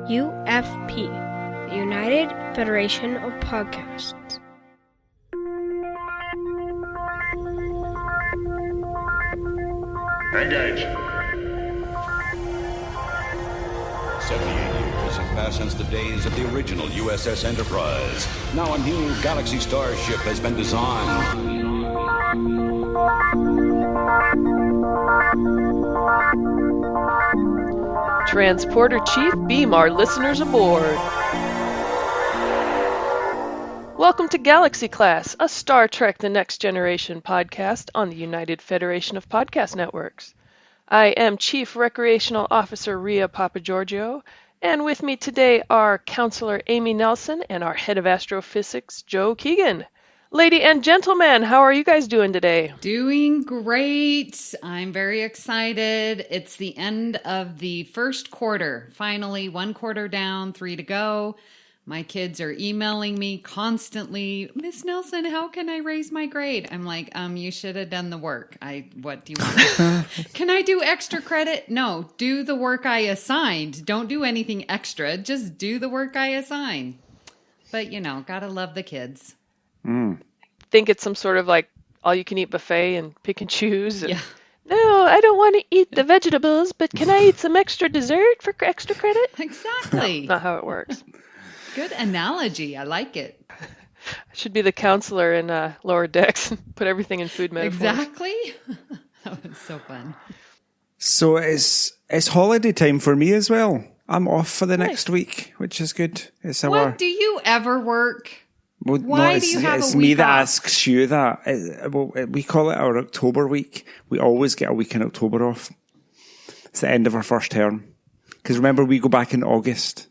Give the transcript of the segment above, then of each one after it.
UFP, the United Federation of Podcasts. Engage. 78 years have passed since the days of the original USS Enterprise. Now a new Galaxy starship has been designed. Transporter Chief, beam our listeners aboard. Welcome to Galaxy Class, a Star Trek The Next Generation podcast on the United Federation of Podcast Networks. I am Chief Recreational Officer Ria Papagiorgio, and with me today are Counselor Amy Nelson and our Head of Astrophysics, Joe Keegan. Lady and gentlemen, how are you guys doing today? Doing great. I'm very excited. It's the end of the first quarter. Finally, one quarter down, 3 to go. My kids are emailing me constantly, Miss Nelson, how can I raise my grade? I'm like, you should have done the work. What do you want? Can I do extra credit? No, do the work I assigned. Don't do anything extra. Just do the work I assign. But, gotta love the kids. Think it's some sort of like all-you-can-eat buffet and pick and choose. And, yeah. No, I don't want to eat the vegetables, but can I eat some extra dessert for extra credit? Exactly. No, not how it works. Good analogy. I like it. I should be the counselor in Lower Decks and put everything in food metaphors. Exactly. That was so fun. So it's holiday time for me as well. I'm off for the next week, which is good. What, do you ever work? Well, Why do you have a week It's me that off? asks you that. We call it our October week. We always get a week in October off. It's the end of our first term. Because remember, we go back in August.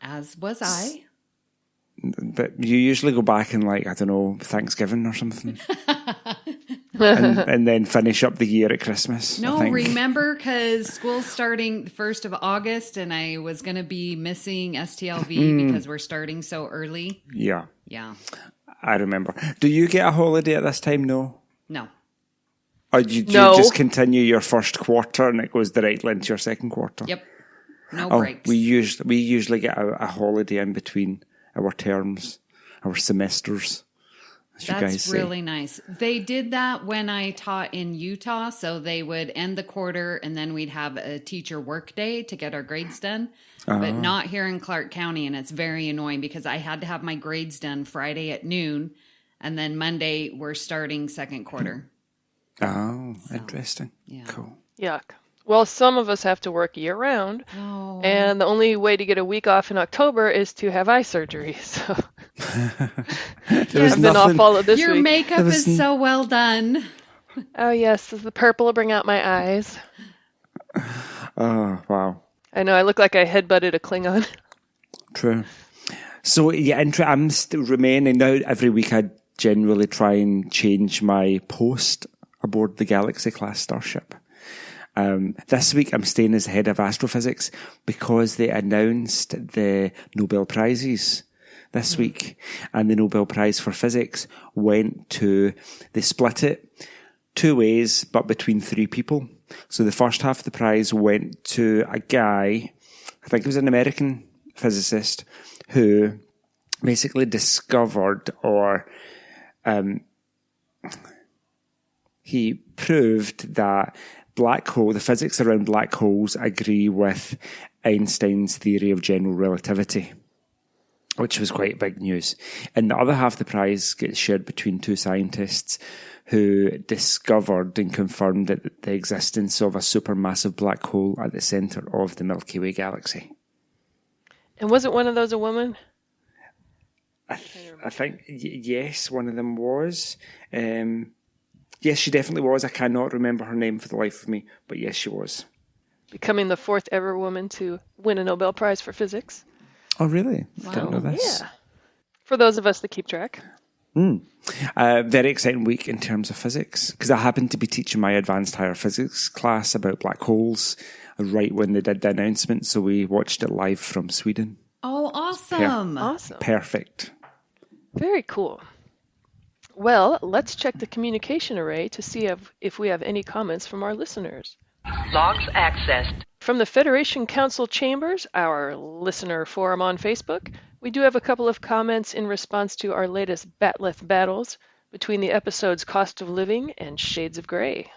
As was I. But you usually go back in Thanksgiving or something. and then finish up the year at Christmas. No, I think. remember, because school's starting the 1st of August, and I was going to be missing STLV because we're starting so early. Yeah. Yeah. I remember. Do you get a holiday at this time? No. No. Or do you No. just continue your first quarter and it goes directly into your second quarter? Yep. No breaks. We usually get a holiday in between our terms, our semesters. That's really nice. They did that when I taught in Utah. So they would end the quarter and then we'd have a teacher work day to get our grades done. But not here in Clark County. And it's very annoying because I had to have my grades done Friday at noon. And then Monday we're starting second quarter. Oh, interesting. Yeah. Cool. Yuck. Well, some of us have to work year-round, and the only way to get a week off in October is to have eye surgery. So I've been off all of this Your week. makeup is so well done. Oh, yes. The purple will bring out my eyes. Oh, wow. I know. I look like I headbutted a Klingon. True. So, yeah, I'm still remaining now. Every week I generally try and change my post aboard the Galaxy class starship. This week I'm staying as head of astrophysics because they announced the Nobel Prizes this week, and the Nobel Prize for Physics they split it 2 ways, but between 3 people. So the first half of the prize went to a guy, I think he was an American physicist, who basically discovered he proved that the physics around black holes agree with Einstein's theory of general relativity, which was quite big news. And the other half of the prize gets shared between 2 scientists who discovered and confirmed that the existence of a supermassive black hole at the centre of the Milky Way galaxy. And wasn't one of those a woman? I think, yes, one of them was. Yes, she definitely was. I cannot remember her name for the life of me, but yes, she was. Becoming the 4th ever woman to win a Nobel Prize for Physics. Oh, really? Wow. Didn't know this. Yeah. For those of us that keep track. Very exciting week in terms of physics, because I happened to be teaching my advanced higher physics class about black holes right when they did the announcement, so we watched it live from Sweden. Oh, awesome. Awesome. Perfect. Very cool. Well, let's check the communication array to see if we have any comments from our listeners. Logs accessed. From the Federation Council Chambers, our listener forum on Facebook, we do have a couple of comments in response to our latest Batleth battles between the episodes Cost of Living and Shades of Grey.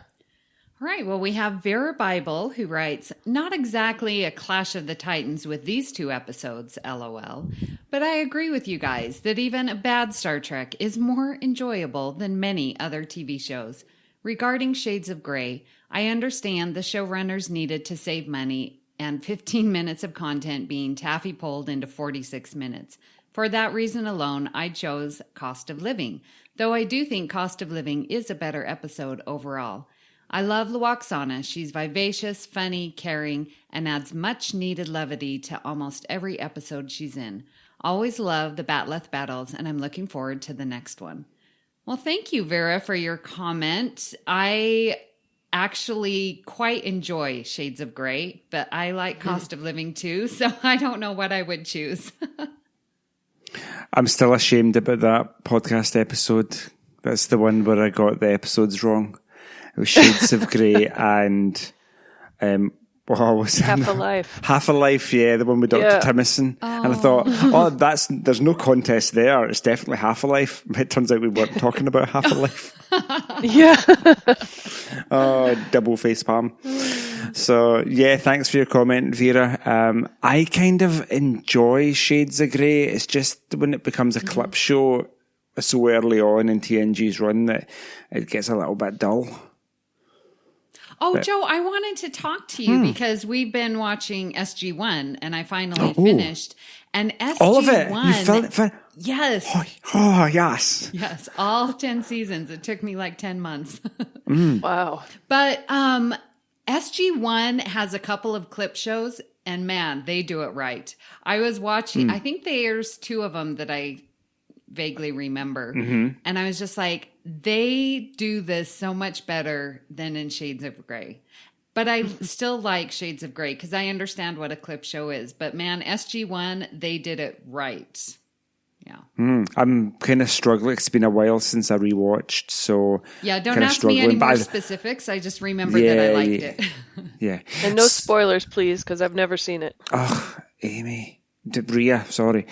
All right, well, we have Vera Bible, who writes, not exactly a clash of the titans with these two episodes, LOL, but I agree with you guys that even a bad Star Trek is more enjoyable than many other TV shows. Regarding Shades of Grey, I understand the showrunners needed to save money and 15 minutes of content being taffy-pulled into 46 minutes. For that reason alone, I chose Cost of Living, though I do think Cost of Living is a better episode overall. I love Lwaxana. She's vivacious, funny, caring, and adds much-needed levity to almost every episode she's in. Always love the Batleth battles, and I'm looking forward to the next one. Well, thank you, Vera, for your comment. I actually quite enjoy Shades of Grey, but I like Cost of Living too, so I don't know what I would choose. I'm still ashamed about that podcast episode. That's the one where I got the episodes wrong. It was Shades of Grey and what was it? Half a Life. Half a Life, yeah, the one with Dr. Timmerson. Oh. And I thought, there's no contest there. It's definitely Half a Life. It turns out we weren't talking about Half a Life. Yeah. Oh, double face palm. So, yeah, thanks for your comment, Vera. I kind of enjoy Shades of Grey. It's just when it becomes a clip show so early on in TNG's run that it gets a little bit dull. Oh, Joe, I wanted to talk to you because we've been watching SG-1 and I finally finished. And SG-1... All of it? You felt it? Yes. Oh, yes. Yes, all 10 seasons. It took me like 10 months. Wow. But SG-1 has a couple of clip shows and man, they do it right. I was watching, I think there's two of them that I vaguely remember. And I was just like, they do this so much better than in Shades of Grey. But I still like Shades of Grey because I understand what a clip show is. But man, SG-1, they did it right. Yeah. I'm kind of struggling. It's been a while since I rewatched, so yeah. Don't ask me any more specifics. I just remember that I liked it. Yeah. And no spoilers, please, because I've never seen it. Oh, Amy, Rhea, sorry.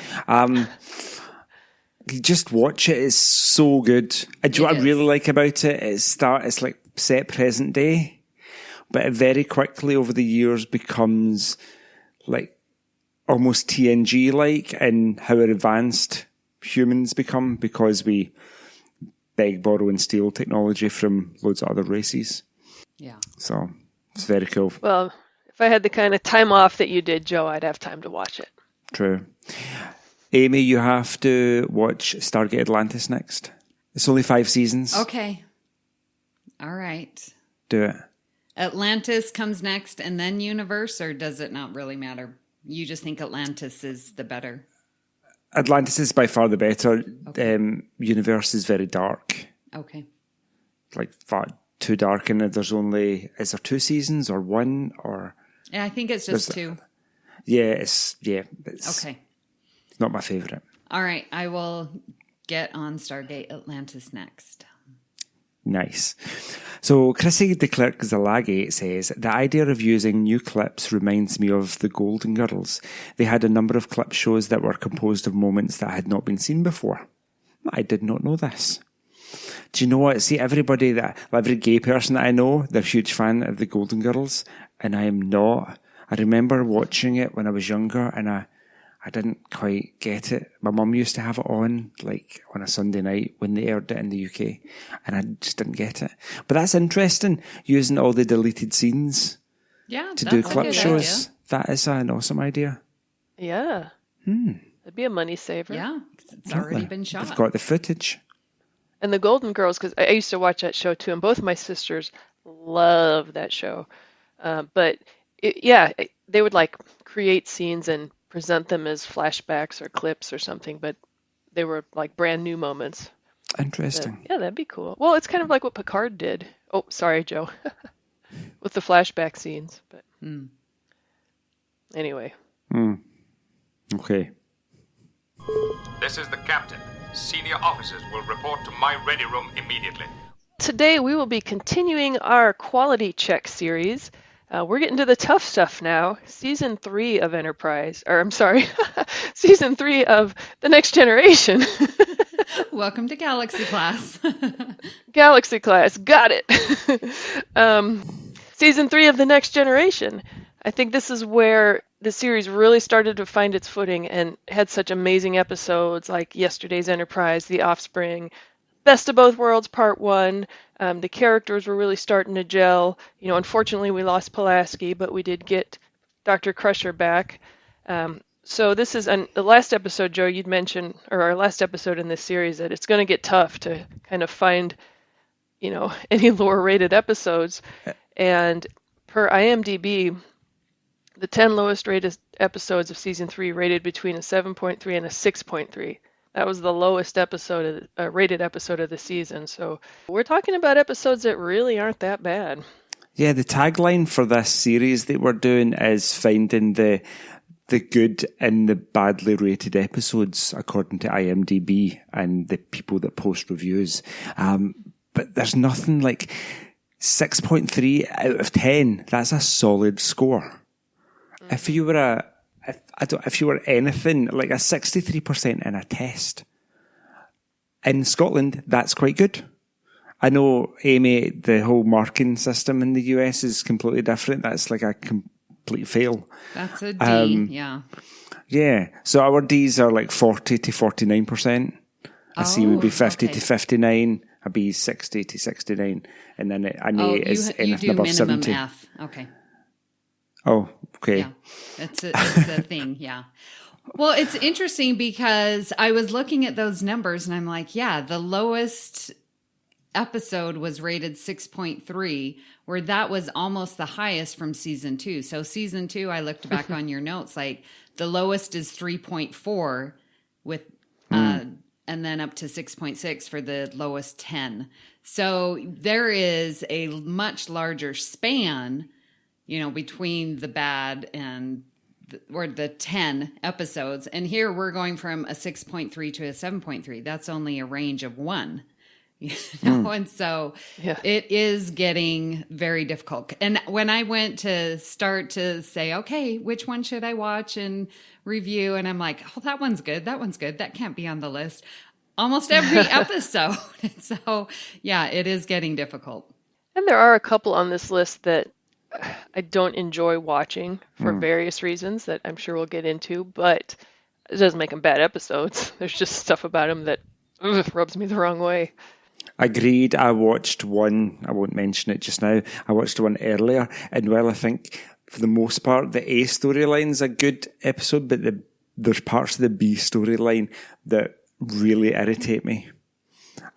You just watch it. It's so good. Do you know what I really like about it? It's like set present day, but it very quickly over the years becomes like almost TNG-like in how advanced humans become because we beg, borrow, and steal technology from loads of other races. Yeah. So it's very cool. Well, if I had the kind of time off that you did, Joe, I'd have time to watch it. True. Amy, you have to watch Stargate Atlantis next. It's only 5 seasons. Okay. All right. Do it. Atlantis comes next and then Universe, or does it not really matter? You just think Atlantis is the better? Atlantis is by far the better. Okay. Universe is very dark. Okay. Like far too dark, and is there 2 seasons or 1 or? Yeah, I think it's just 2. It's okay. Not my favorite. All right, I will get on Stargate Atlantis next. Nice. So Chrissie De Clerck-Szilagyi says, the idea of using new clips reminds me of the Golden Girls. They had a number of clip shows that were composed of moments that had not been seen before. I did not know this. Do you know what? See, every gay person that I know, they're a huge fan of the Golden Girls, and I am not. I remember watching it when I was younger, and I didn't quite get it. My mum used to have it on, like, on a Sunday night when they aired it in the UK, and I just didn't get it. But that's interesting, using all the deleted scenes to do clip shows. Idea. That is an awesome idea. Yeah. That'd be a money saver. Yeah, it's already been shot. They've got the footage. And the Golden Girls, because I used to watch that show too, and both of my sisters love that show. But, they would, like, create scenes and present them as flashbacks or clips or something, but they were like brand new moments. Interesting. But, yeah, that'd be cool. Well, it's kind of like what Picard did. Oh, sorry, Joe. With the flashback scenes. But anyway. Okay. This is the captain. Senior officers will report to my ready room immediately. Today we will be continuing our quality check series. We're getting to the tough stuff now. Season 3 of Enterprise, or I'm sorry, Season 3 of The Next Generation. Welcome to Galaxy Class. Galaxy Class, got it. Season 3 of The Next Generation. I think this is where the series really started to find its footing and had such amazing episodes like Yesterday's Enterprise, The Offspring, Best of Both Worlds Part 1. The characters were really starting to gel. You know, unfortunately we lost Pulaski, but we did get Dr. Crusher back. So this is the last episode, Joe, you'd mentioned, or our last episode in this series, that it's going to get tough to kind of find, you know, any lower rated episodes. And per IMDb, the 10 lowest rated episodes of season 3 rated between a 7.3 and a 6.3. That was the lowest rated episode of the season. So we're talking about episodes that really aren't that bad. Yeah, the tagline for this series that we're doing is finding the good in the badly rated episodes, according to IMDb and the people that post reviews. But there's nothing like 6.3 out of 10. That's a solid score. If you were if you were anything like a 63% in a test in Scotland, that's quite good. I know, Amy, the whole marking system in the US is completely different. That's like a complete fail. That's a D, yeah. Yeah. So our Ds are like 40 to 49%. A C would be 50 to 59. A B is 60 to 69. And then an A is anything above 70. F. Okay. Oh, okay. Yeah, it's a thing, yeah. Well, it's interesting because I was looking at those numbers and I'm like, yeah, the lowest episode was rated 6.3, where that was almost the highest from season 2. So season 2, I looked back on your notes, like the lowest is 3.4 with, and then up to 6.6 for the lowest 10. So there is a much larger span, you know, between the bad and the 10 episodes. And here we're going from a 6.3 to a 7.3. That's only a range of 1. You know, and so it is getting very difficult. And when I went to start to say, okay, which one should I watch and review? And I'm like, oh, that one's good. That one's good. That can't be on the list. Almost every episode. So yeah, it is getting difficult. And there are a couple on this list that I don't enjoy watching for various reasons that I'm sure we'll get into, but it doesn't make them bad episodes. There's just stuff about them that rubs me the wrong way. Agreed. I watched one, I won't mention it just now, I watched one earlier, and while I think for the most part the A storyline's a good episode, but there's parts of the B storyline that really irritate me.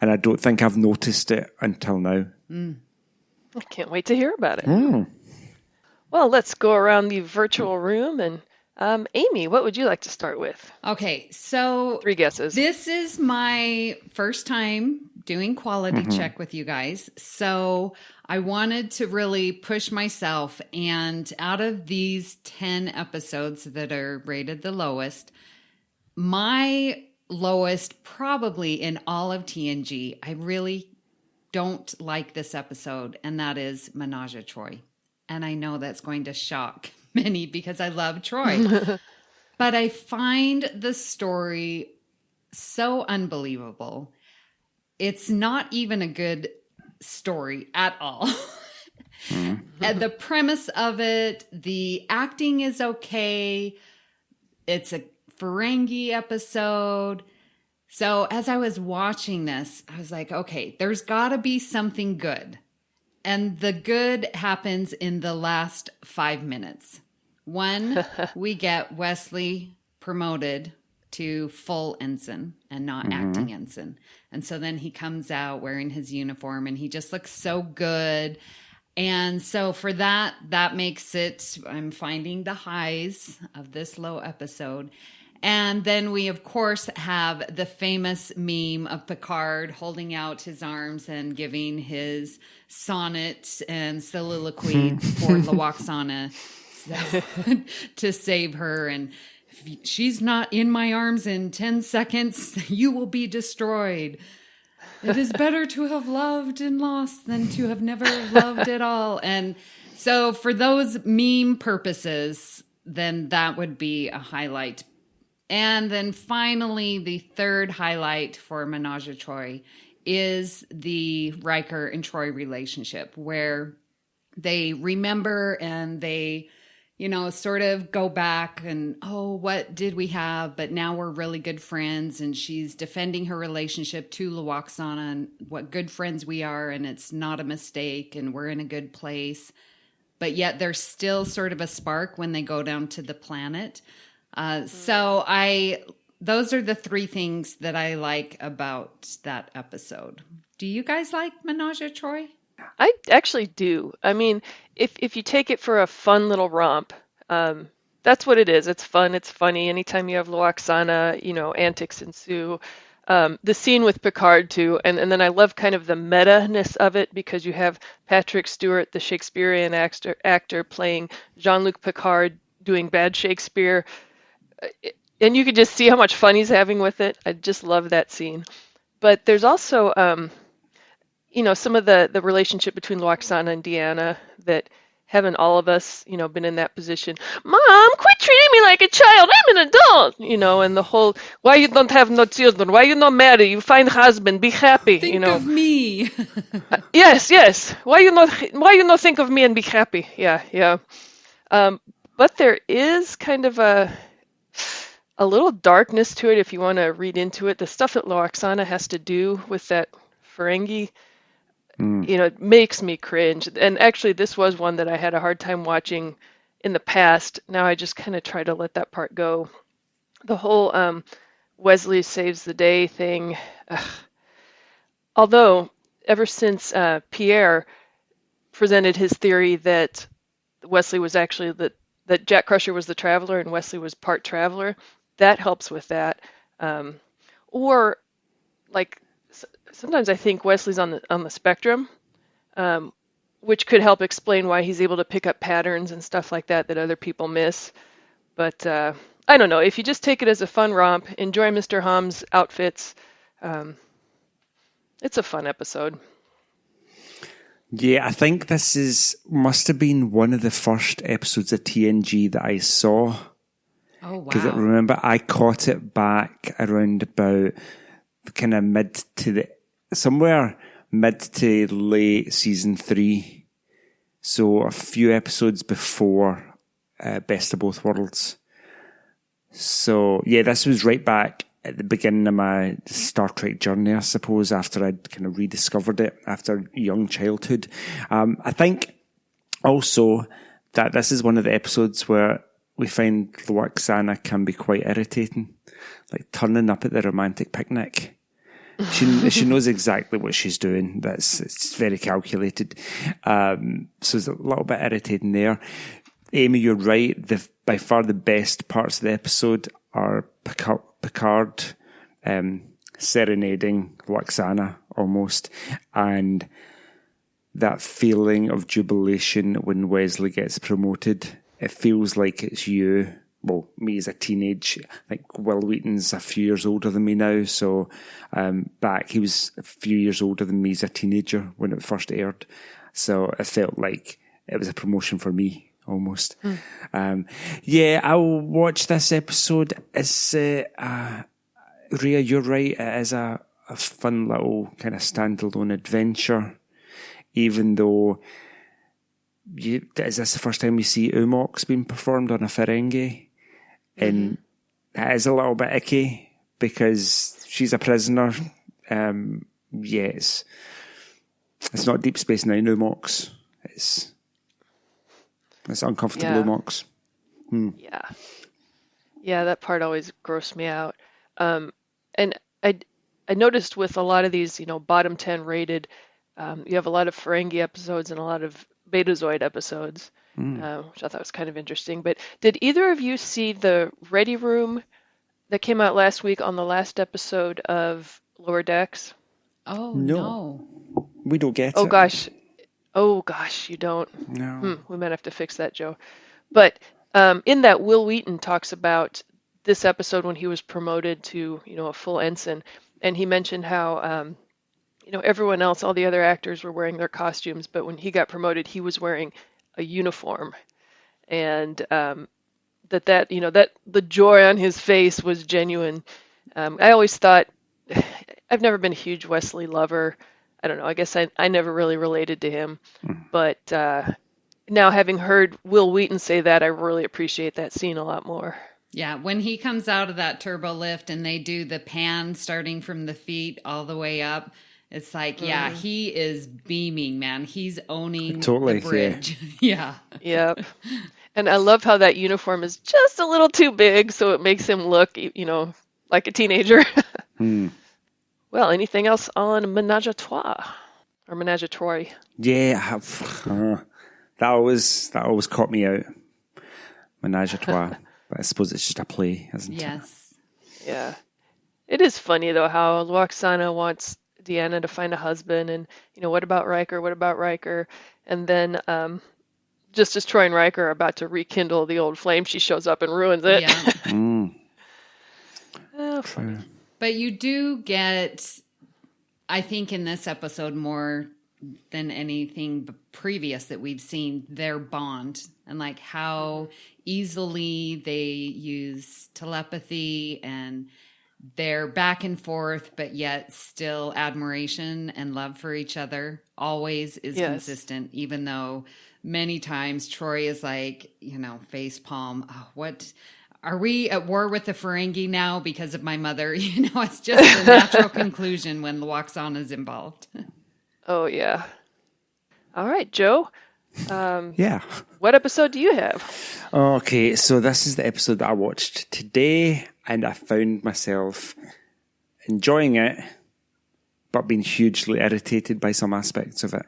And I don't think I've noticed it until now. I can't wait to hear about it. Well, let's go around the virtual room and Amy, what would you like to start with? Okay, so 3 guesses. This is my first time doing quality check with you guys. So I wanted to really push myself. And out of these 10 episodes that are rated the lowest, my lowest probably in all of TNG, I really don't like this episode. And that is Menage a Troy. And I know that's going to shock many because I love Troy. But I find the story so unbelievable. It's not even a good story at all. And the premise of it, the acting is okay. It's a Ferengi episode. So as I was watching this, I was like, okay, there's got to be something good. And the good happens in the last 5 minutes. One, we get Wesley promoted to full ensign and not acting ensign. And so then he comes out wearing his uniform and he just looks so good. And so for that makes it, I'm finding the highs of this low episode. And then we, of course, have the famous meme of Picard holding out his arms and giving his sonnet and soliloquy for Lwaxana to save her. And if she's not in my arms in 10 seconds, you will be destroyed. It is better to have loved and lost than to have never loved at all. And So for those meme purposes, then that would be a highlight. And then finally, the third highlight for Menage a Troy is the Riker and Troy relationship, where they remember and they, sort of go back and, oh, what did we have? But now we're really good friends, and she's defending her relationship to Lwaxana and what good friends we are, and it's not a mistake, and we're in a good place. But yet there's still sort of a spark when they go down to the planet. Those are the three things that I like about that episode. Do you guys like Menage a Troy? I actually do. I mean, if you take it for a fun little romp, that's what it is. It's fun. It's funny. Anytime you have Lwaxana, antics ensue. The scene with Picard too, and then I love kind of the meta-ness of it, because you have Patrick Stewart, the Shakespearean actor playing Jean-Luc Picard doing bad Shakespeare, and you could just see how much fun he's having with it. I just love that scene. But there's also, some of the relationship between Lwaxana and Deanna that haven't all of us, been in that position. Mom, quit treating me like a child. I'm an adult, and the whole, why you don't have no children? Why you not marry? You find husband, be happy, Think of me. Yes. Why you not think of me and be happy? Yeah. But there is kind of a little darkness to it if you want to read into it. The stuff that Lwaxana has to do with that Ferengi, it makes me cringe. And actually, this was one that I had a hard time watching in the past. Now I just kind of try to let that part go. The whole Wesley saves the day thing. Although, ever since Pierre presented his theory that Wesley was actually that Jack Crusher was the traveler and Wesley was part traveler, that helps with that. Or like sometimes I think Wesley's on the spectrum, which could help explain why he's able to pick up patterns and stuff like that other people miss. But I don't know. If you just take it as a fun romp, enjoy Mr. Hom's outfits, it's a fun episode. Yeah, I think this must have been one of the first episodes of TNG that I saw. Oh, wow. Because I remember I caught it back around about kind of mid to late season 3. So a few episodes before Best of Both Worlds. So yeah, this was right back at the beginning of my Star Trek journey, I suppose, after I'd kind of rediscovered it after young childhood. I think also that this is one of the episodes where we find Lwaxana can be quite irritating, like turning up at the romantic picnic. She knows exactly what she's doing. It's very calculated. So it's a little bit irritating there. Amy, you're right. By far the best parts of the episode are Picard serenading Lwaxana almost, and that feeling of jubilation when Wesley gets promoted. It feels like it's you. Well, me as a teenage. I think Will Wheaton's a few years older than me now, so back he was a few years older than me as a teenager when it first aired. So it felt like it was a promotion for me almost. Yeah, I'll watch this episode. It's Rhea, you're right. It is a fun little kind of standalone adventure, even though. Is this the first time we see Umox being performed on a Ferengi? And it is a little bit icky because she's a prisoner. Yes, it's not Deep Space Nine Umox. It's uncomfortable Umox. Yeah, that part always grossed me out. And I noticed with a lot of these, bottom 10 rated, you have a lot of Ferengi episodes and a lot of Betazoid episodes, which I thought was kind of interesting. But did either of you see the Ready Room that came out last week on the last episode of Lower Decks? Oh, no. We don't get it. Oh, gosh, you don't? No. We might have to fix that, Joe. But in that, Will Wheaton talks about this episode when he was promoted to, a full ensign. And he mentioned how... everyone else, all the other actors were wearing their costumes, but when he got promoted, he was wearing a uniform, and that the joy on his face was genuine. I always thought, I've never been a huge Wesley lover. I don't know. I guess I never really related to him, but now having heard Will Wheaton say that, I really appreciate that scene a lot more. Yeah, when he comes out of that turbo lift and they do the pan starting from the feet all the way up, it's like, yeah, he is beaming, man. He's owning the bridge. Yeah. Yep. And I love how that uniform is just a little too big, so it makes him look, like a teenager. Well, anything else on Menage a Trois or Menage a Trois? Yeah, that always caught me out. Menage a Trois. But I suppose it's just a play, isn't it? Yes. Yeah. It is funny, though, how Roxana wants Deanna to find a husband, and, what about Riker? What about Riker? And then just as Troy and Riker are about to rekindle the old flame, she shows up and ruins it. Yeah. Oh, funny. But you do get, I think in this episode more than anything previous that we've seen, their bond and like how easily they use telepathy and their back and forth, but yet still admiration and love for each other always is consistent, even though many times Troy is like, face palm. Oh, what are we at war with the Ferengi now because of my mother? It's just a natural conclusion when Luoxana is involved. Oh, yeah. All right, Joe. Yeah. What episode do you have? Okay, so this is the episode that I watched today, and I found myself enjoying it, but being hugely irritated by some aspects of it.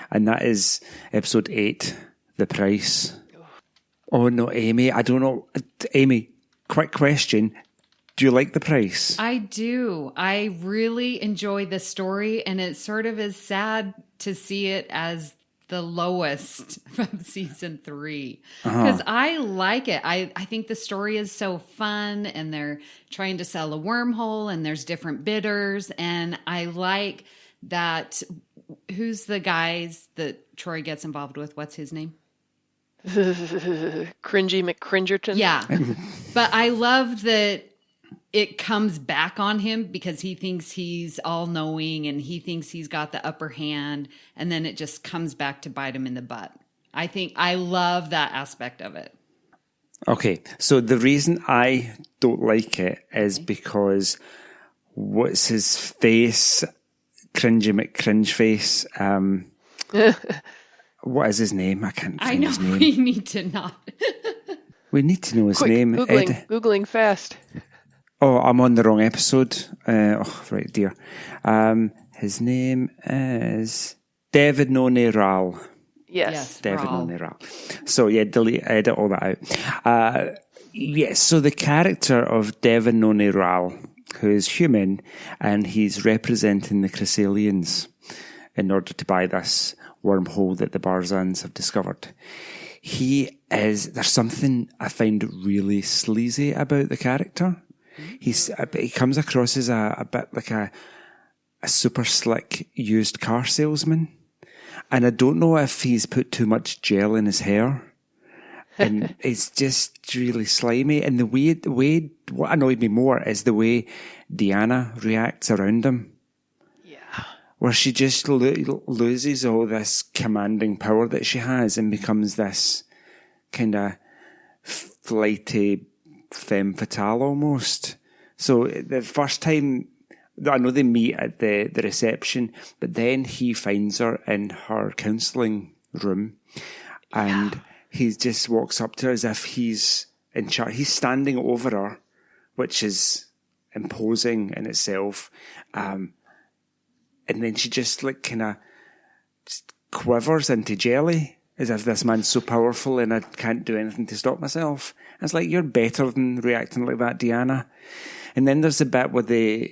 And that is episode 8, The Price. Oh, no, Amy, I don't know. Amy, quick question. Do you like The Price? I do. I really enjoy the story, and it sort of is sad to see it as the lowest from season 3 because I like it. I think the story is so fun, and they're trying to sell a wormhole, and there's different bidders, and I like that. Who's the guys that Troy gets involved with? What's his name? Cringy McCringerton. Yeah. But I love that it comes back on him because he thinks he's all-knowing and he thinks he's got the upper hand, and then it just comes back to bite him in the butt. I love that aspect of it. Okay, so the reason I don't like it is because what's his face? Cringy McCringe face. What is his name? I can't find his name. We need to not. We need to know his name. Googling fast. Oh, I'm on the wrong episode. Right, dear. His name is David Ral. Yes. David Ral. So, yeah, edit all that out. Yes, so the character of Devon Ral, who is human, and he's representing the Chrysalians in order to buy this wormhole that the Barzans have discovered. There's something I find really sleazy about the character. He comes across as a bit like a super slick used car salesman. And I don't know if he's put too much gel in his hair. And it's just really slimy. And the way, what annoyed me more is the way Deanna reacts around him. Yeah. Where she just loses all this commanding power that she has and becomes this kind of flighty femme fatale almost. So the first time, I know they meet at the reception, but then he finds her in her counselling room and he just walks up to her as if he's in charge. He's standing over her, which is imposing in itself. And then she just kind of quivers into jelly as if this man's so powerful and I can't do anything to stop myself. And it's like, you're better than reacting like that, Deanna. And then there's a bit where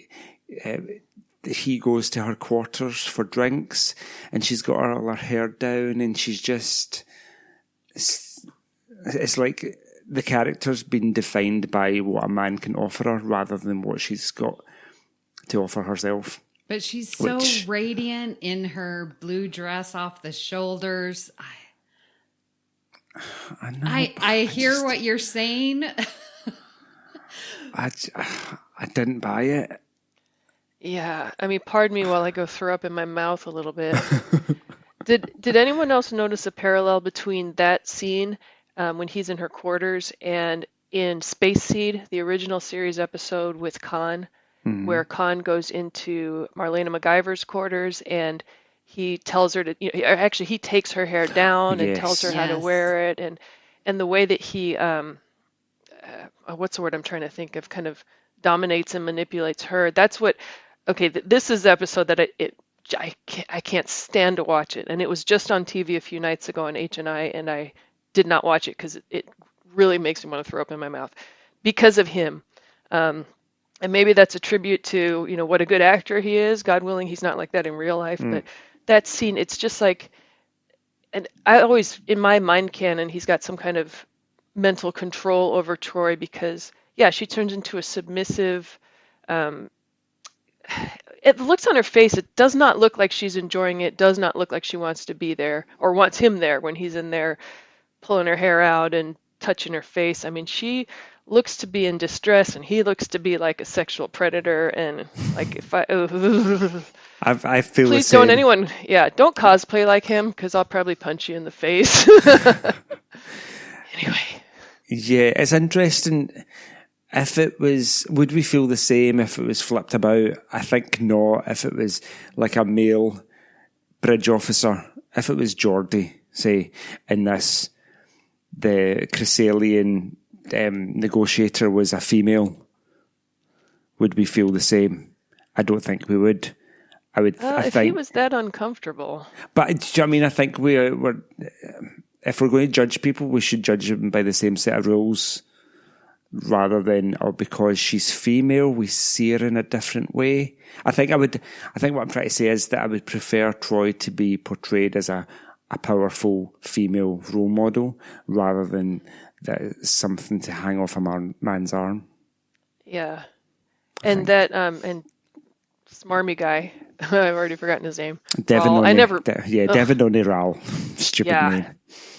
he goes to her quarters for drinks and she's got all her hair down and she's just... It's like the character's been defined by what a man can offer her rather than what she's got to offer herself. But she's so radiant in her blue dress off the shoulders. I know. I hear what you're saying. I didn't buy it. Yeah, I mean, pardon me while I go throw up in my mouth a little bit. Did anyone else notice a parallel between that scene when he's in her quarters and in Space Seed, the original series episode with Khan, where Khan goes into Marlena MacGyver's quarters and he tells her to, actually he takes her hair down and tells her how to wear it, and the way that he, what's the word I'm trying to think of, kind of dominates and manipulates her. That's what, okay, this is the episode that I can't stand to watch it. And it was just on TV a few nights ago on H&I, and I did not watch it because it really makes me want to throw up in my mouth because of him. And maybe that's a tribute to, what a good actor he is. God willing, he's not like that in real life. But that scene, it's just like, and I always, in my mind canon, he's got some kind of mental control over Troy because, she turns into a submissive, it looks on her face, it does not look like she's enjoying it, does not look like she wants to be there or wants him there when he's in there pulling her hair out and touching her face. I mean, she looks to be in distress and he looks to be like a sexual predator. And like, if I feel please the same. Don't cosplay like him because I'll probably punch you in the face. Anyway. Yeah, it's interesting. If it was, would we feel the same if it was flipped about? I think not. If it was like a male bridge officer, if it was Geordie, say, in this, the Cressalian negotiator was a female, would we feel the same? I don't think we would. I think he was that uncomfortable. But I mean, I think we're if we're going to judge people, we should judge them by the same set of rules, rather than, or because she's female, we see her in a different way. I think what I'm trying to say is that I would prefer Troy to be portrayed as a powerful female role model rather than something to hang off a man's arm. Yeah. And that, and smarmy guy, I've already forgotten his name. Devin O'Neil. Stupid name.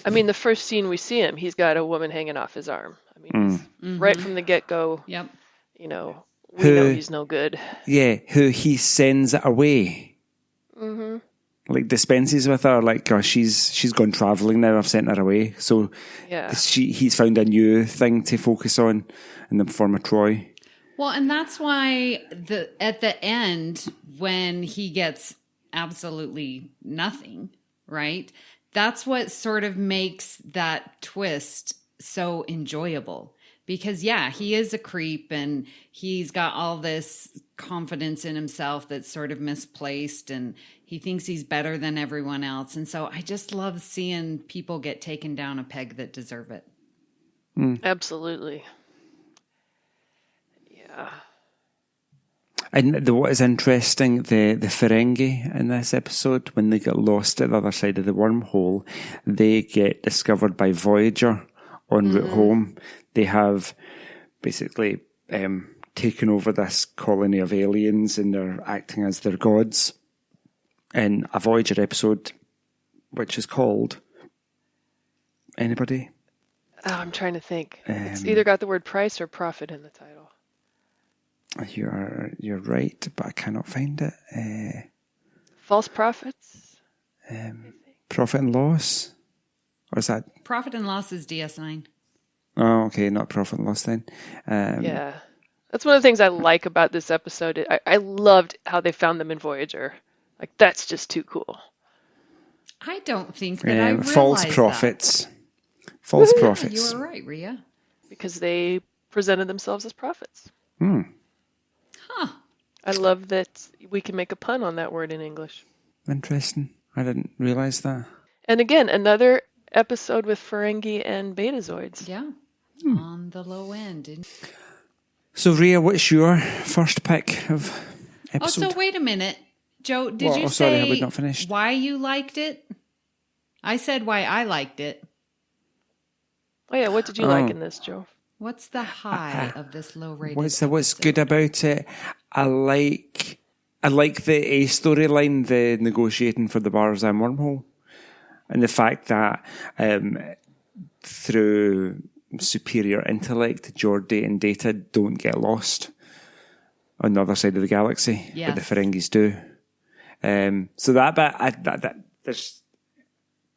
I mean, the first scene we see him, he's got a woman hanging off his arm. I mean, right from the get-go, we know he's no good. Yeah, who he sends away. Mm-hmm. Like dispenses with her, like, oh, she's gone travelling now, I've sent her away. So he's found a new thing to focus on in the form of Troy. Well, and that's why at the end, when he gets absolutely nothing, right? That's what sort of makes that twist so enjoyable. Because, he is a creep and he's got all this confidence in himself that's sort of misplaced and he thinks he's better than everyone else. And so I just love seeing people get taken down a peg that deserve it. Absolutely. Yeah. And what is interesting, the Ferengi in this episode, when they get lost at the other side of the wormhole, they get discovered by Voyager en route home. They have basically taken over this colony of aliens and they're acting as their gods in a Voyager episode, which is called... Anybody? Oh, I'm trying to think. It's either got the word price or profit in the title. You're right, but I cannot find it. False Prophets? Profit and Loss? Or is that... Profit and Loss is DS9. Oh, okay, not Profit and Loss then. That's one of the things I like about this episode. I loved how they found them in Voyager. Like, that's just too cool. I don't think that I realized False Prophets. That. False Prophets. You were right, Rhea. Because they presented themselves as prophets. Huh. I love that we can make a pun on that word in English. Interesting. I didn't realize that. And again, another episode with Ferengi and Betazoids. Yeah. On the low end. So, Rhea, what's your first pick of episode? Oh, so wait a minute. Joe, did you say have we not finished? Why you liked it? I said why I liked it. Oh, yeah. What did you like in this, Joe? What's the high of this low-rated What's good about it? I like the A storyline, the negotiating for the Barzan wormhole, and the fact that through superior intellect, Geordie and Data don't get lost on the other side of the galaxy, Yes. but the Ferengis do. So that bit, there's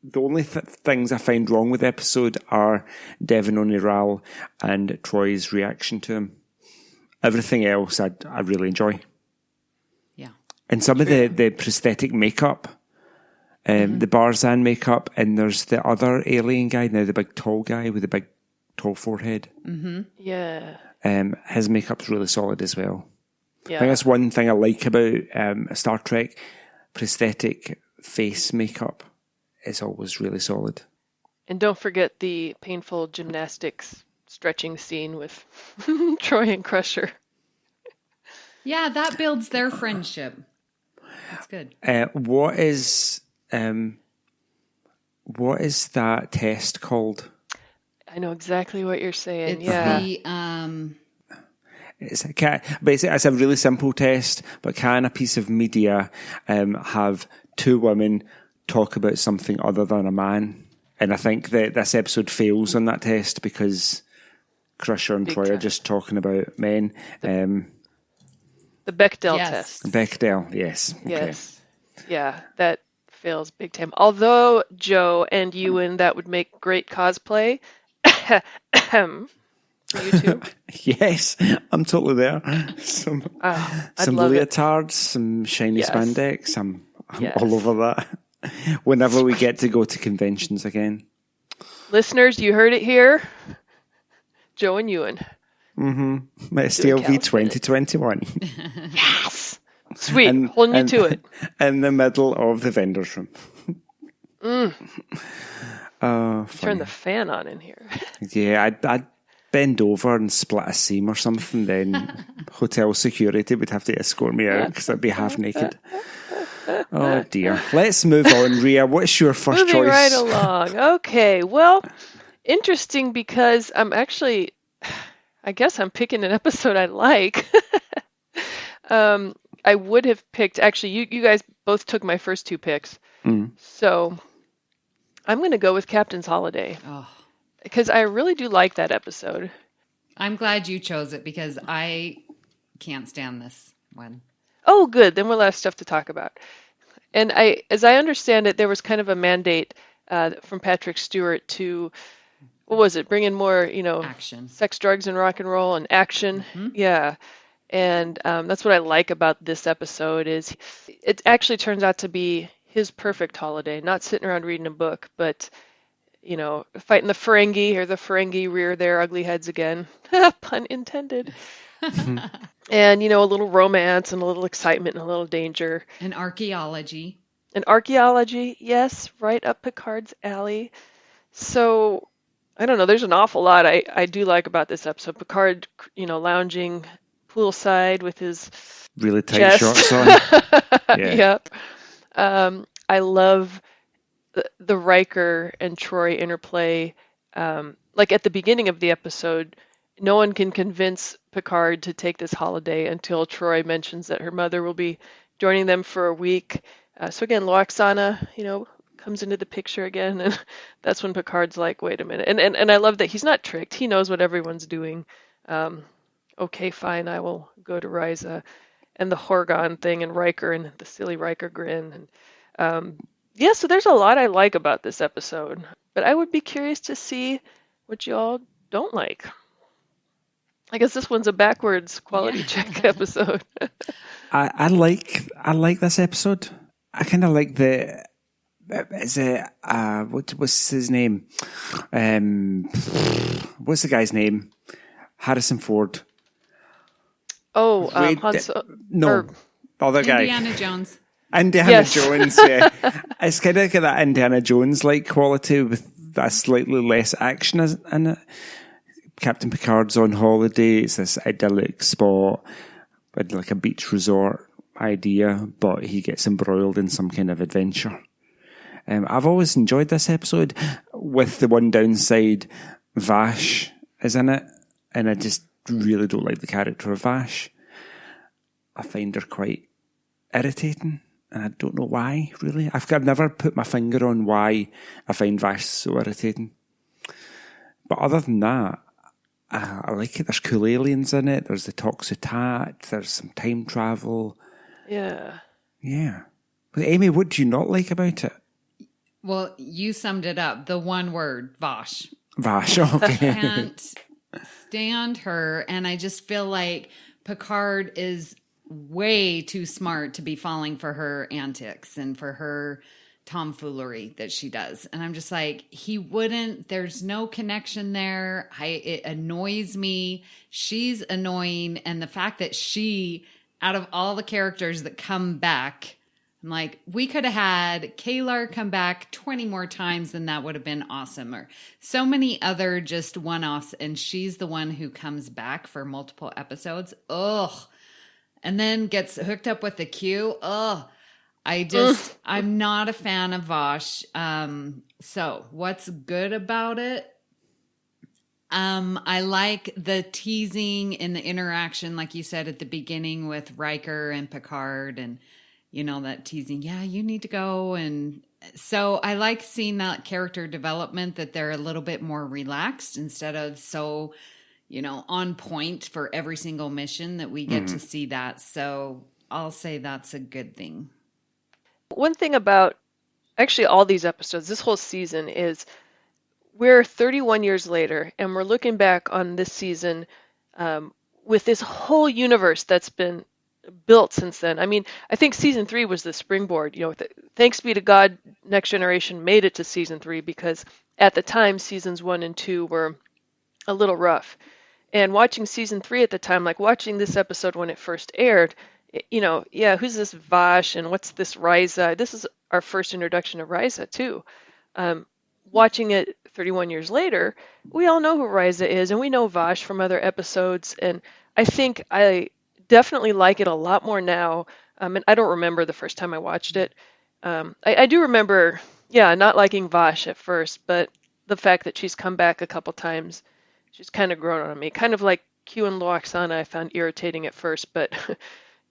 the only things I find wrong with the episode are Devon O'Neil and Troy's reaction to him. Everything else I really enjoy. Yeah. And some of the prosthetic makeup, the Barzan makeup, and there's the other alien guy now, the big tall guy with the big tall forehead. Mm-hmm. Yeah. His makeup's really solid as well. Yeah. I think that's one thing I like about Star Trek. Prosthetic face makeup is always really solid. And don't forget the painful gymnastics stretching scene with Troy and Crusher. Yeah, that builds their friendship. That's good. What is that test called? I know exactly what you're saying. It's yeah. It's a really simple test, but can a piece of media have two women talk about something other than a man? And I think that this episode fails on that test because Crusher and Big Troy time. are just talking about men. The Bechdel Yes. test. Bechdel, yes. Okay. Yes. Yeah, that fails big time. Although, Joe and Ewan, that would make great cosplay. For you two. Yes, I'm totally there. Some I'd love it. leotards, some shiny Yes. spandex. I'm Yes. all over that. Whenever we get to go to conventions again. Listeners, you heard it here. Joe and Ewan. STLV calisthenics. 2021. Yes! Sweet. Holding you to it. In the middle of the vendor's room. Turn Funny. the fan on in here. Yeah, I'd bend over and split a seam or something, then hotel security would have to escort me out because I'd be half naked. Oh dear. Let's move on, Rhea. What's your first Moving choice? right along. Okay. Well, interesting because I guess I'm picking an episode I like. I would have picked, actually, you guys both took my first two picks. So I'm going to go with Captain's Holiday Oh, because I really do like that episode. I'm glad you chose it because I can't stand this one. Oh, good. Then we'll have stuff to talk about. And as I understand it, there was kind of a mandate from Patrick Stewart to, what was it, bring in more, Action. sex, drugs, and rock and roll and action. Yeah. And that's what I like about this episode is it actually turns out to be his perfect holiday, not sitting around reading a book, but, fighting the Ferengi or the Ferengi rear their ugly heads again. Pun intended. And, a little romance and a little excitement and a little danger. And archaeology. And archaeology, yes, right up Picard's alley. So, I don't know, there's an awful lot I do like about this episode. Picard, lounging poolside with his Really tight chest. shorts on. Yeah. Yep. I love the Riker and Troy interplay. Like at the beginning of the episode, no one can convince Picard to take this holiday until Troy mentions that her mother will be joining them for a week. So again, Loaxana, comes into the picture again, and that's when Picard's like, wait a minute. And I love that he's not tricked. He knows what everyone's doing. Okay, fine, I will go to Ryza. And the Horgon thing and Riker and the silly Riker grin. And so there's a lot I like about this episode. But I would be curious to see what y'all don't like. I guess this one's a backwards quality check episode. I like this episode. I kind of like what's his name? What's the guy's name? Harrison Ford. Oh, Wait, no, the other guy. Indiana Jones. Indiana Yes. Jones, yeah. It's kind of got that Indiana Jones-like quality with that slightly less action in it. Captain Picard's on holiday. It's this idyllic spot with like a beach resort idea, but he gets embroiled in some kind of adventure. I've always enjoyed this episode, with the one downside, Vash is in it, and I just really don't like the character of Vash. I find her quite irritating, and I don't know why, really. I've never put my finger on why I find Vash so irritating. But other than that, I like it. There's cool aliens in it. There's the Toxotat. There's some time travel. Yeah. Yeah. But Amy, what do you not like about it? Well, you summed it up. The one word, Vosh. Vash, okay. Can't stand her. And I just feel like Picard is way too smart to be falling for her antics and for her tomfoolery that she does. And I'm just like, he wouldn't, there's no connection there. It annoys me. She's annoying. And the fact that she, out of all the characters that come back, I'm like, we could have had Kalar come back 20 more times and that would have been awesome. Or so many other just one-offs. And she's the one who comes back for multiple episodes. Ugh. And then gets hooked up with the Q. Ugh. I'm not a fan of Vosh. So what's good about it? I like the teasing and the interaction, like you said at the beginning with Riker and Picard and, you know, that teasing. Yeah, you need to go. And so I like seeing that character development, that they're a little bit more relaxed instead of so, you know, on point for every single mission, that we get to see that. So I'll say that's a good thing. One thing about actually all these episodes, this whole season, is we're 31 years later and we're looking back on this season with this whole universe that's been built since then. I mean, I think season 3 was the springboard. You know, thanks be to God, Next Generation made it to season 3, because at the time, seasons 1 and 2 were a little rough. And watching season 3 at the time, like watching this episode when it first aired, you know, yeah, who's this Vash and what's this Risa? This is our first introduction of Risa, too. Watching it 31 years later, we all know who Risa is, and we know Vash from other episodes. And I think I definitely like it a lot more now. And I don't remember the first time I watched it. I do remember, not liking Vash at first, but the fact that she's come back a couple times, she's kind of grown on me. Kind of like Q and Loaxana I found irritating at first, but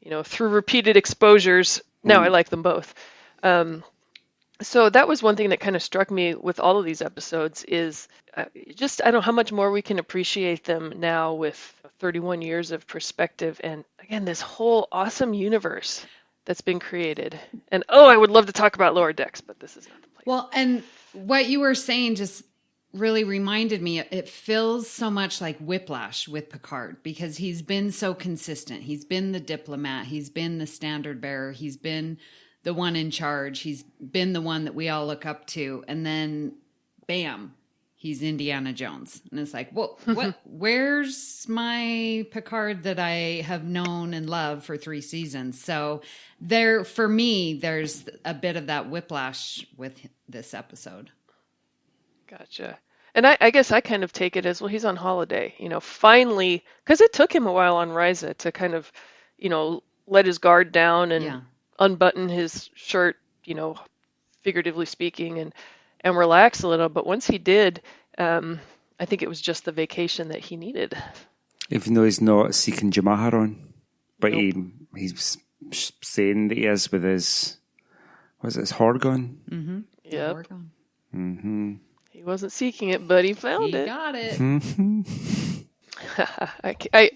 you know, through repeated exposures, now I like them both. So that was one thing that kind of struck me with all of these episodes is just, I don't know how much more we can appreciate them now with 31 years of perspective. And again, this whole awesome universe that's been created. And I would love to talk about Lower Decks, but this is not the place. Well, and what you were saying just really reminded me, it feels so much like Whiplash with Picard, because he's been so consistent. He's been the diplomat. He's been the standard bearer. He's been the one in charge. He's been the one that we all look up to. And then, bam, he's Indiana Jones. And it's like, well, where's my Picard that I have known and loved for 3 seasons? So for me, there's a bit of that whiplash with this episode. Gotcha. And I guess I kind of take it as, well, he's on holiday, you know, finally, because it took him a while on Risa to kind of, you know, let his guard down and unbutton his shirt, you know, figuratively speaking, and relax a little. But once he did, I think it was just the vacation that he needed. Even though he's not seeking Jamaharon, but he's saying that he is with his, was it his Horgon? Mm-hmm. Yep. Horgon. Mm-hmm. He wasn't seeking it, but he found it. He got it.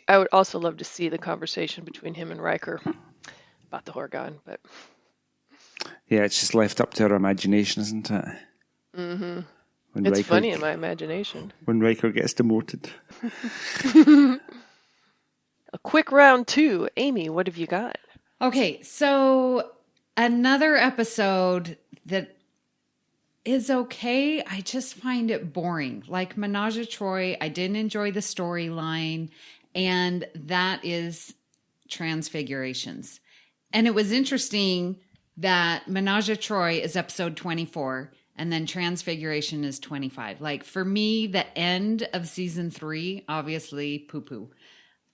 I would also love to see the conversation between him and Riker about the Horgon, but yeah, it's just left up to our imagination, isn't it? Mm-hmm. It's Riker, funny in my imagination. When Riker gets demoted. A quick round 2. Amy, what have you got? Okay, so another episode that is okay. I just find it boring. Like Menage a Troi, I didn't enjoy the storyline, and that is Transfigurations. And it was interesting that Menage a Troi is episode 24, and then Transfiguration is 25. Like for me, the end of season 3, obviously poo-poo,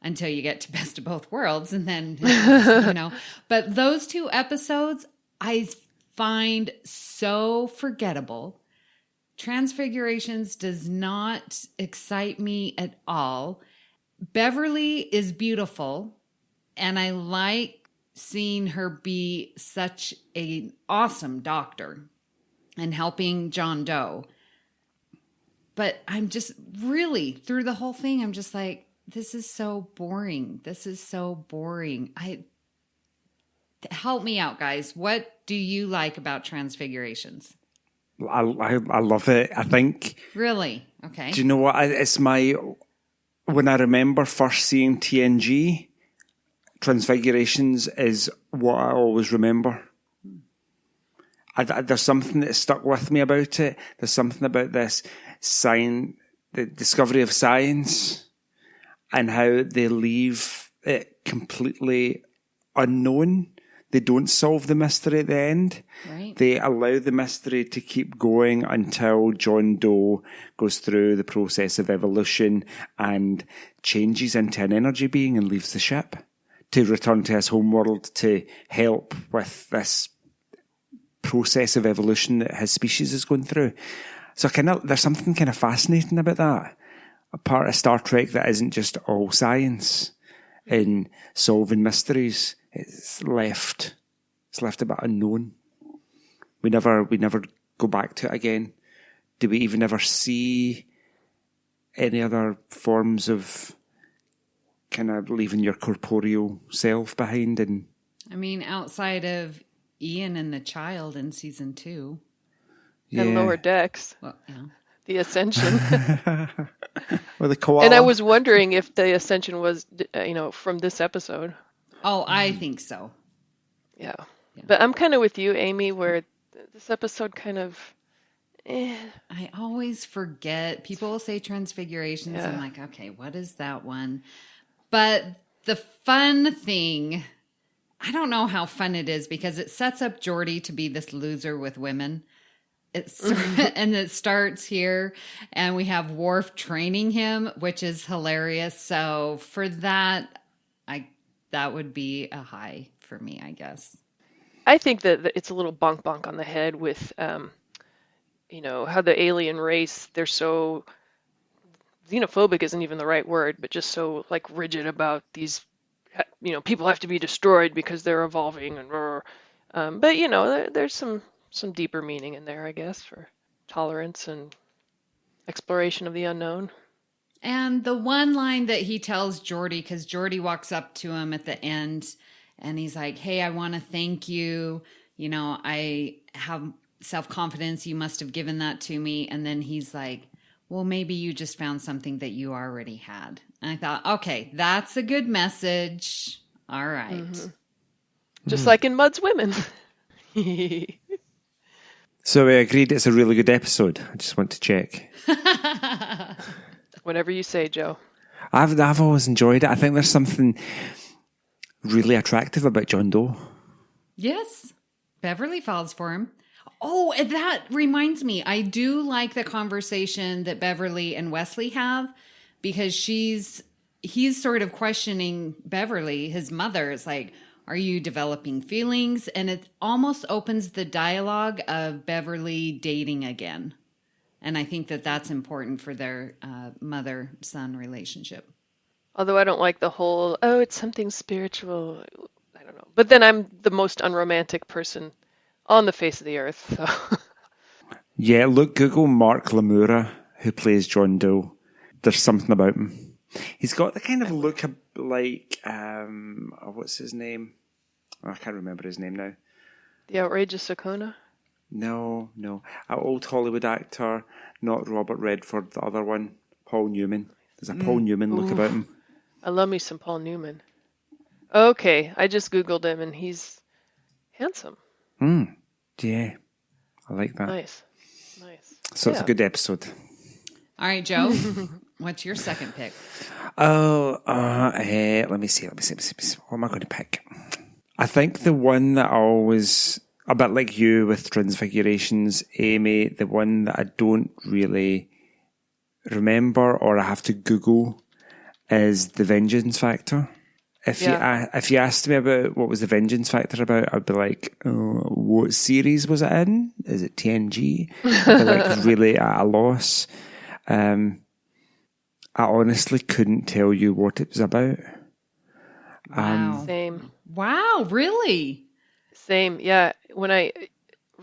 until you get to Best of Both Worlds, and then, you know. But those 2 episodes, I find so forgettable. Transfigurations does not excite me at all. Beverly is beautiful, and I like seeing her be such an awesome doctor and helping John Doe. But I'm just really, through the whole thing, I'm just like, this is so boring. This is so boring. Help me out, guys. What do you like about Transfigurations? I love it. I think. Really? Okay. Do you know what? When I remember first seeing TNG, Transfigurations is what I always remember. There's something that stuck with me about it. There's something about this the discovery of science, and how they leave it completely unknown. They don't solve the mystery at the end. Right. They allow the mystery to keep going until John Doe goes through the process of evolution and changes into an energy being and leaves the ship to return to his homeworld to help with this process of evolution that his species is going through. So there's something kind of fascinating about that. A part of Star Trek that isn't just all science in solving mysteries. It's left a bit unknown. We never go back to it again. Do we even ever see any other forms of kind of leaving your corporeal self behind? And I mean, outside of Ian and the child in season 2. yeah. And Lower Decks. Well, yeah. The Ascension. Or the koala. And I was wondering if the Ascension was, from this episode. Oh, I think so. Yeah. But I'm kind of with you, Amy, where this episode kind of, I always forget. People will say Transfigurations. Yeah. I'm like, okay, what is that one? But the fun thing, I don't know how fun it is because it sets up Geordi to be this loser with women. And it starts here, and we have Worf training him, which is hilarious. So for that, that would be a high for me, I guess. I think that it's a little bonk on the head with, how the alien race, they're so, xenophobic isn't even the right word, but just so like rigid about these, people have to be destroyed because they're evolving. But, there's some deeper meaning in there, I guess, for tolerance and exploration of the unknown. And the one line that he tells Geordi, because Geordi walks up to him at the end and he's like, hey, I want to thank you. I have self-confidence. You must have given that to me. And then he's like, well, maybe you just found something that you already had. And I thought, okay, that's a good message. All right. Mm-hmm. Just like in Mud's Women. So we agreed it's a really good episode. I just want to check. Whatever you say, Joe. I've always enjoyed it. I think there's something really attractive about John Doe. Yes. Beverly falls for him. Oh, and that reminds me. I do like the conversation that Beverly and Wesley have because he's sort of questioning Beverly, his mother. It's like, are you developing feelings? And it almost opens the dialogue of Beverly dating again. And I think that that's important for their mother-son relationship. Although I don't like the whole, it's something spiritual. I don't know. But then I'm the most unromantic person on the face of the earth. So. Yeah, look, Google Mark Lamura, who plays John Doe. There's something about him. He's got the kind of look like, what's his name? Oh, I can't remember his name now. The Outrageous Sakona? No. An old Hollywood actor, not Robert Redford, the other one, Paul Newman. There's a Paul Newman look about him. I love me some Paul Newman. Okay, I just Googled him and he's handsome. Yeah, I like that. Nice. So it's a good episode. All right, Joe, what's your second pick? Let me see. What am I going to pick? I think the one that I always, a bit like you with Transfigurations, Amy, the one that I don't really remember or I have to Google is The Vengeance Factor. If you asked me about what was The Vengeance Factor about, I'd be like, what series was it in? Is it TNG? I'd be like really at a loss. I honestly couldn't tell you what it was about. Wow. Same. Wow, really? Same, yeah. When I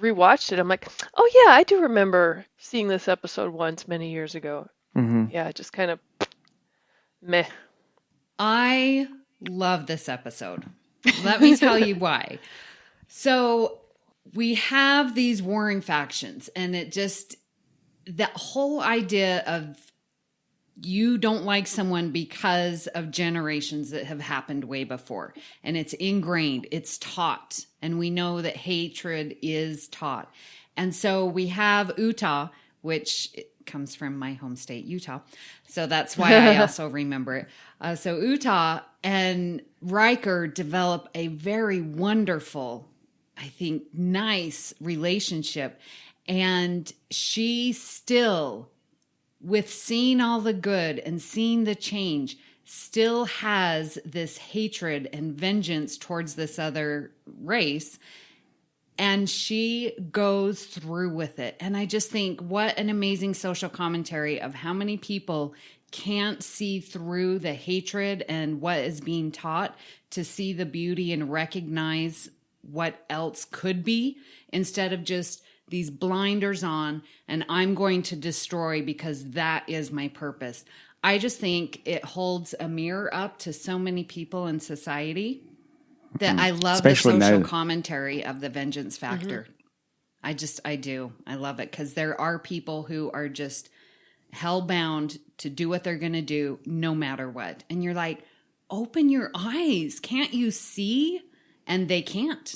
rewatched it, I'm like, oh yeah, I do remember seeing this episode once many years ago. Yeah, just kind of meh. I love this episode. Let me tell you why. So we have these warring factions, and that whole idea of you don't like someone because of generations that have happened way before. And it's ingrained, it's taught. And we know that hatred is taught. And so we have Utah, which comes from my home state, Utah. So that's why I also remember it. So Utah and Riker develop a very wonderful, I think, nice relationship. And she still, with seeing all the good and seeing the change, still has this hatred and vengeance towards this other race. And she goes through with it. And I just think what an amazing social commentary of how many people can't see through the hatred and what is being taught to see the beauty and recognize what else could be, instead of just these blinders on and I'm going to destroy because that is my purpose. I just think it holds a mirror up to so many people in society that I love especially the social commentary of the vengeance factor. I do. I love it because there are people who are just hell-bound to do what they're going to do no matter what. And you're like, open your eyes. Can't you see? And they can't.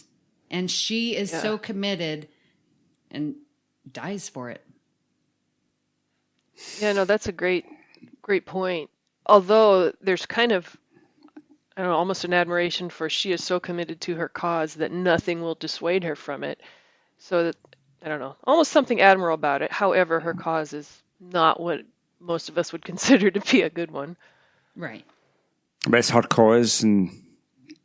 And she is so committed and dies for it. Yeah, no, that's a great point. Although there's kind of, I don't know, almost an admiration for she is so committed to her cause that nothing will dissuade her from it. So that, I don't know, almost something admirable about it. However, her cause is not what most of us would consider to be a good one. Right. But it's her cause, and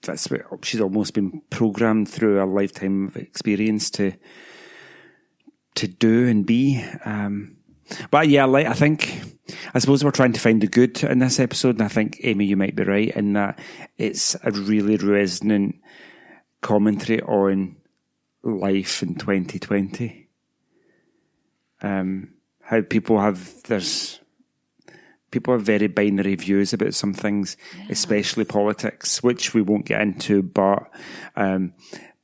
that's what she's almost been programmed through a lifetime of experience to do and be. But yeah, I suppose we're trying to find the good in this episode, and I think, Amy, you might be right in that it's a really resonant commentary on life in 2020. How people have very binary views about some things, especially politics, which we won't get into, but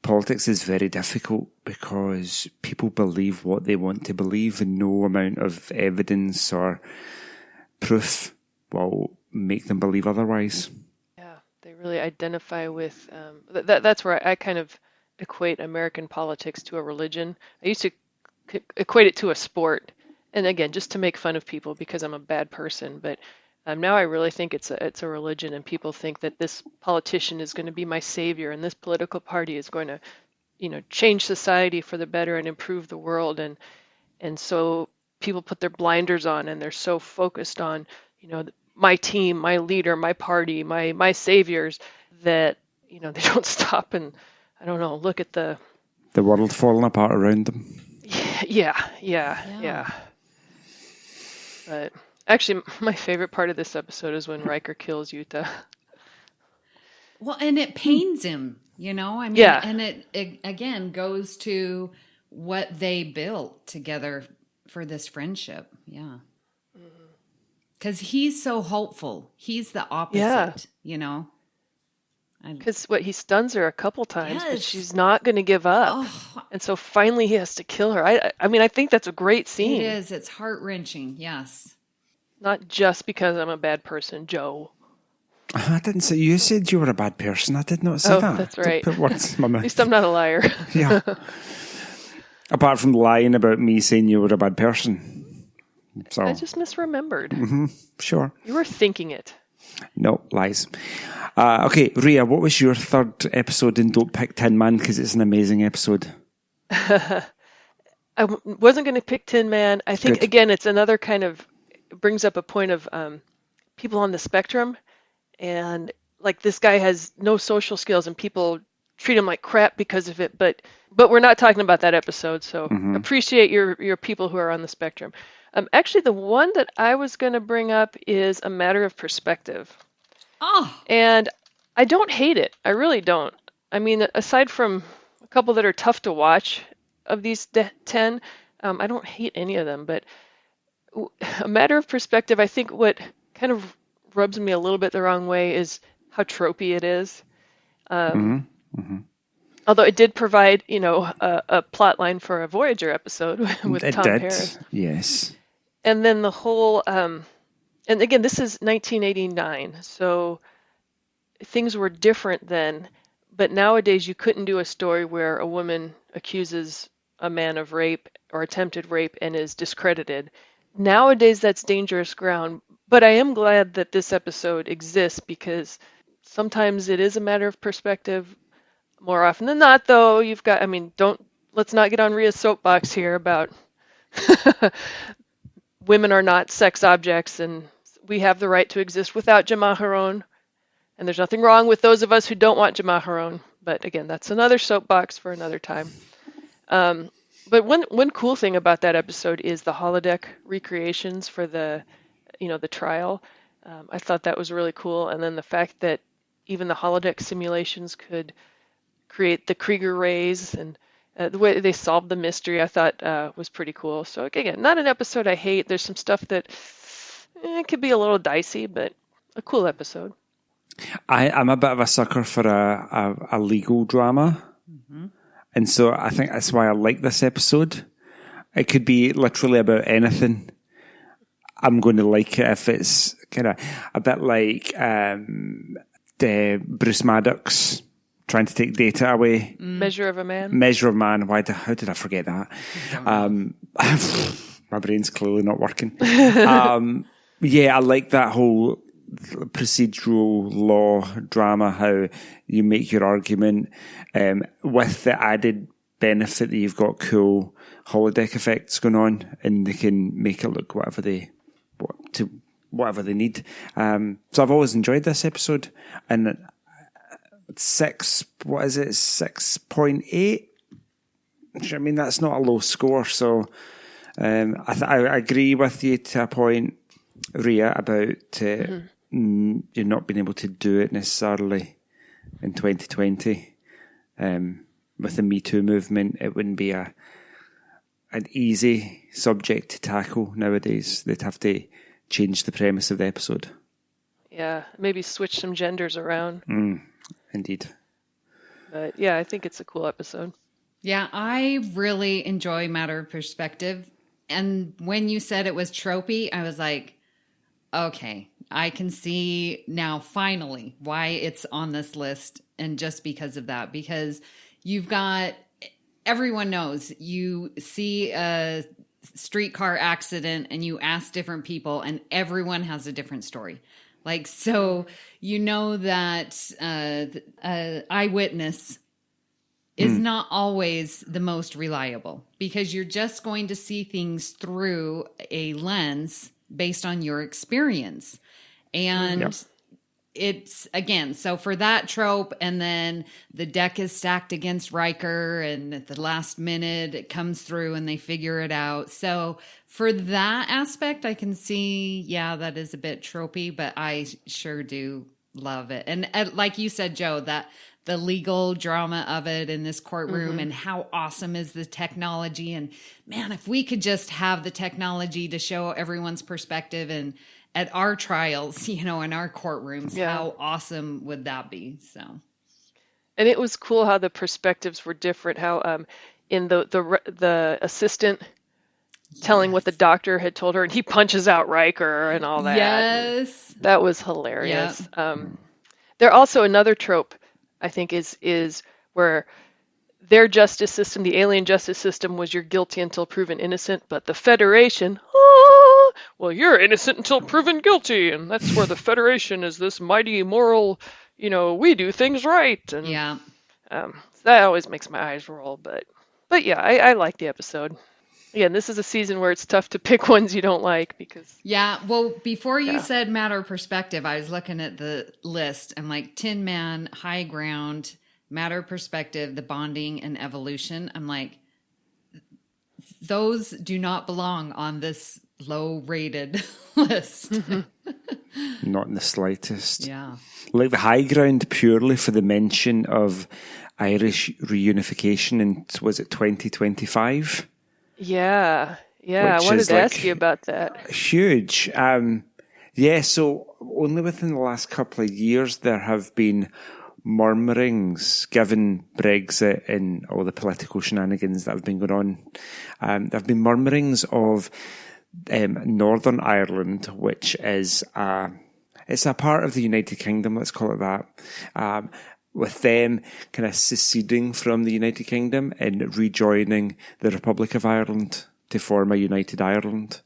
politics is very difficult because people believe what they want to believe, and no amount of evidence or proof will make them believe otherwise. Yeah, they really identify with that's where I kind of equate American politics to a religion. I used to equate it to a sport, and again, just to make fun of people because I'm a bad person, but now I really think it's a religion, and people think that this politician is going to be my savior, and this political party is going to, change society for the better and improve the world, and so people put their blinders on, and they're so focused on, my team, my leader, my party, my saviors, that they don't stop and, I don't know, look at the world falling apart around them. Yeah. But actually, my favorite part of this episode is when Riker kills Utah. Well, and it pains him, and it again goes to what they built together for this friendship. Yeah. Because he's so hopeful. He's the opposite, Because he stuns her a couple times, but she's not going to give up. Oh. And so finally he has to kill her. I think that's a great scene. It is. It's heart-wrenching. Yes. Not just because I'm a bad person, Joe. I didn't say, you said you were a bad person. I did not say that. That's right. Don't put words in my mouth. At least I'm not a liar. Yeah. Apart from lying about me saying you were a bad person. So I just misremembered. Mm-hmm. Sure. You were thinking it. No, lies. Okay, Rhea, what was your third episode in Don't Pick Tin Man? Because it's an amazing episode. I wasn't going to pick Tin Man. I think, again, it's another kind of, it brings up a point of people on the spectrum. And like this guy has no social skills and people treat him like crap because of it. But we're not talking about that episode. So appreciate your people who are on the spectrum. Actually, the one that I was going to bring up is A Matter of Perspective. Oh. And I don't hate it. I really don't. I mean, aside from a couple that are tough to watch, of these 10. I don't hate any of them, but a matter of perspective, I think what kind of rubs me a little bit the wrong way is how tropey it is. Although it did provide, a plot line for a Voyager episode with Tom Paris. Yes. And then the whole, and again, this is 1989, so things were different then. But nowadays, you couldn't do a story where a woman accuses a man of rape or attempted rape and is discredited. Nowadays, that's dangerous ground. But I am glad that this episode exists because sometimes it is a matter of perspective. More often than not, though, let's not get on Rhea's soapbox here about women are not sex objects and we have the right to exist without Jamaharon. And there's nothing wrong with those of us who don't want Jamaharon. But again, that's another soapbox for another time. But one cool thing about that episode is the holodeck recreations for the trial. I thought that was really cool. And then the fact that even the holodeck simulations could create the Krieger rays and the way they solved the mystery, I thought was pretty cool. So again, not an episode I hate. There's some stuff that could be a little dicey, but a cool episode. I'm a bit of a sucker for a legal drama. And so I think that's why I like this episode. It could be literally about anything. I'm going to like it if it's kind of a bit like the Bruce Maddox trying to take data away. Measure of a Man. Measure of Man. How did I forget that? My brain's clearly not working. I like that whole procedural law drama, how you make your argument with the added benefit that you've got cool holodeck effects going on and they can make it look whatever they need. So I've always enjoyed this episode, and 6.8. I mean, that's not a low score. So I agree with you to a point, Rhea, about you not being able to do it necessarily in 2020. With the Me Too movement, it wouldn't be an easy subject to tackle nowadays. They'd have to change the premise of the episode. Yeah, maybe switch some genders around. Indeed. But yeah, I think it's a cool episode. Yeah, I really enjoy Matter of Perspective. And when you said it was tropey, I was like, okay, I can see now finally why it's on this list. And just because of that, because you've got, everyone knows, you see a streetcar accident and you ask different people and everyone has a different story. Like, so you know that eyewitness is not always the most reliable because you're just going to see things through a lens based on your experience. And it's, again, so for that trope, and then the deck is stacked against Riker, and at the last minute it comes through and they figure it out. So for that aspect, I can see, that is a bit tropey, but I sure do love it. And like you said, Joe, that the legal drama of it in this courtroom and how awesome is the technology. And man, if we could just have the technology to show everyone's perspective and at our trials, in our courtrooms, how awesome would that be? So, and it was cool how the perspectives were different. How in the assistant telling what the doctor had told her, and he punches out Riker and all that. Yes, that was hilarious. Yep. There also another trope, I think, is where their justice system, the alien justice system, was you're guilty until proven innocent, but the Federation, well, you're innocent until proven guilty, and that's where the Federation is this mighty moral, we do things right. And that always makes my eyes roll, but yeah, I like the episode. Again, this is a season where it's tough to pick ones you don't like because... Yeah, well, before you said Matter of Perspective, I was looking at the list and like Tin Man, High Ground, Matter of Perspective, The Bonding, and Evolution. I'm like, those do not belong on this low-rated list. Not in the slightest. Yeah. Like The High Ground purely for the mention of Irish reunification in, was it 2025? Yeah. I wanted to ask you about that. Huge. So only within the last couple of years there have been murmurings, given Brexit and all the political shenanigans that have been going on. There have been murmurings of Northern Ireland, which is it's a part of the United Kingdom, let's call it that, with them kind of seceding from the United Kingdom and rejoining the Republic of Ireland to form a united Ireland,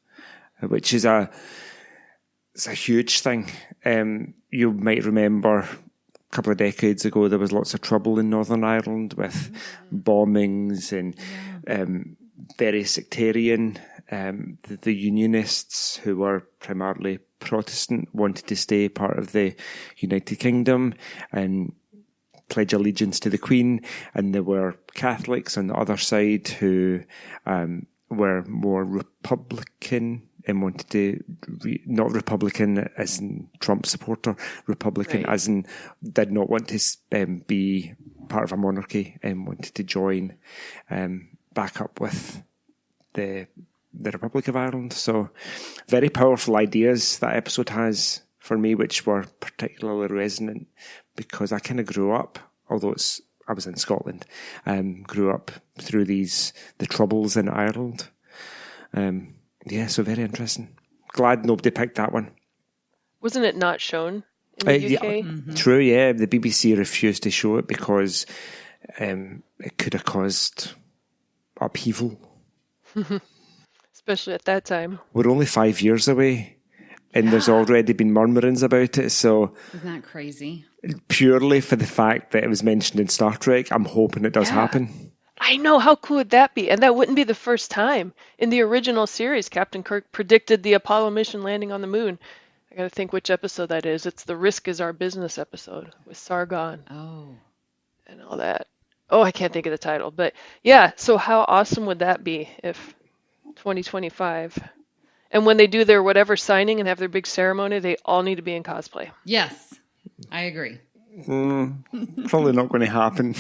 which is it's a huge thing. You might remember a couple of decades ago there was lots of trouble in Northern Ireland with bombings and very sectarian. The Unionists, who were primarily Protestant, wanted to stay part of the United Kingdom and pledge allegiance to the Queen, and there were Catholics on the other side who were more Republican and wanted to, not Republican as in Trump supporter, Republican as in did not want to be part of a monarchy and wanted to join back up with the Republic of Ireland. So very powerful ideas that episode has for me, which were particularly resonant because I kind of grew up, although I was in Scotland, grew up through the troubles in Ireland. So very interesting. Glad nobody picked that one. Wasn't it not shown in the UK? Yeah, true, yeah. The BBC refused to show it because it could have caused upheaval. Especially at that time. We're only 5 years away, and there's already been murmurings about it, so... Isn't that crazy? Purely for the fact that it was mentioned in Star Trek, I'm hoping it does happen. I know, how cool would that be? And that wouldn't be the first time. In the original series, Captain Kirk predicted the Apollo mission landing on the moon. I gotta think which episode that is. It's the Risk is Our Business episode with Sargon. Oh. And all that. Oh, I can't think of the title. But yeah, so how awesome would that be if 2025... And when they do their whatever signing and have their big ceremony, they all need to be in cosplay. Yes, I agree. Probably not going to happen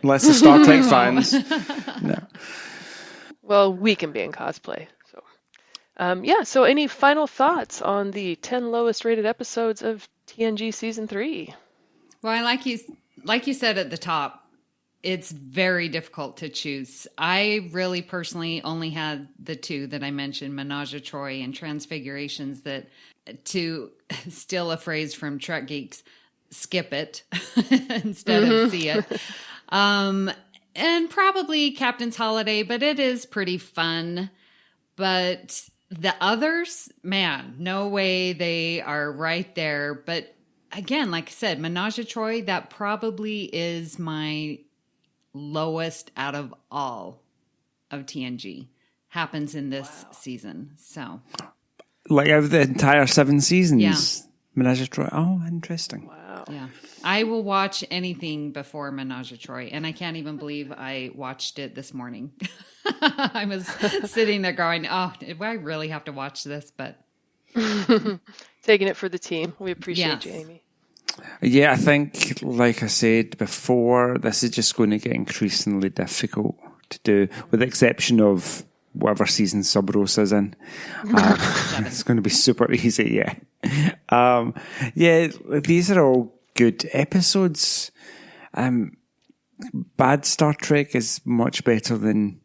unless the Star Trek fans. No. Well, we can be in cosplay. So, so any final thoughts on the 10 lowest rated episodes of TNG Season 3? Well, like you said at the top, it's very difficult to choose. I really personally only had the two that I mentioned, Menage a Troi and Transfigurations, that, to steal a phrase from Trek Geeks, skip it instead of see it. And probably Captain's Holiday, but it is pretty fun. But the others, man, no way they are right there. But again, like I said, Menage a Troi, that probably is my lowest out of all of TNG. Happens in this season. So, like over the entire 7 seasons? Yeah. Menage a Troi. Oh, interesting. Wow. Yeah. I will watch anything before Menage a Troi, and I can't even believe I watched it this morning. I was sitting there going, oh, do I really have to watch this? But taking it for the team. We appreciate you, Yes. Amy. Yeah, I think, like I said before, this is just going to get increasingly difficult to do, with the exception of whatever season Sub Rosa's in. It's going to be super easy, yeah. These are all good episodes. Bad Star Trek is much better than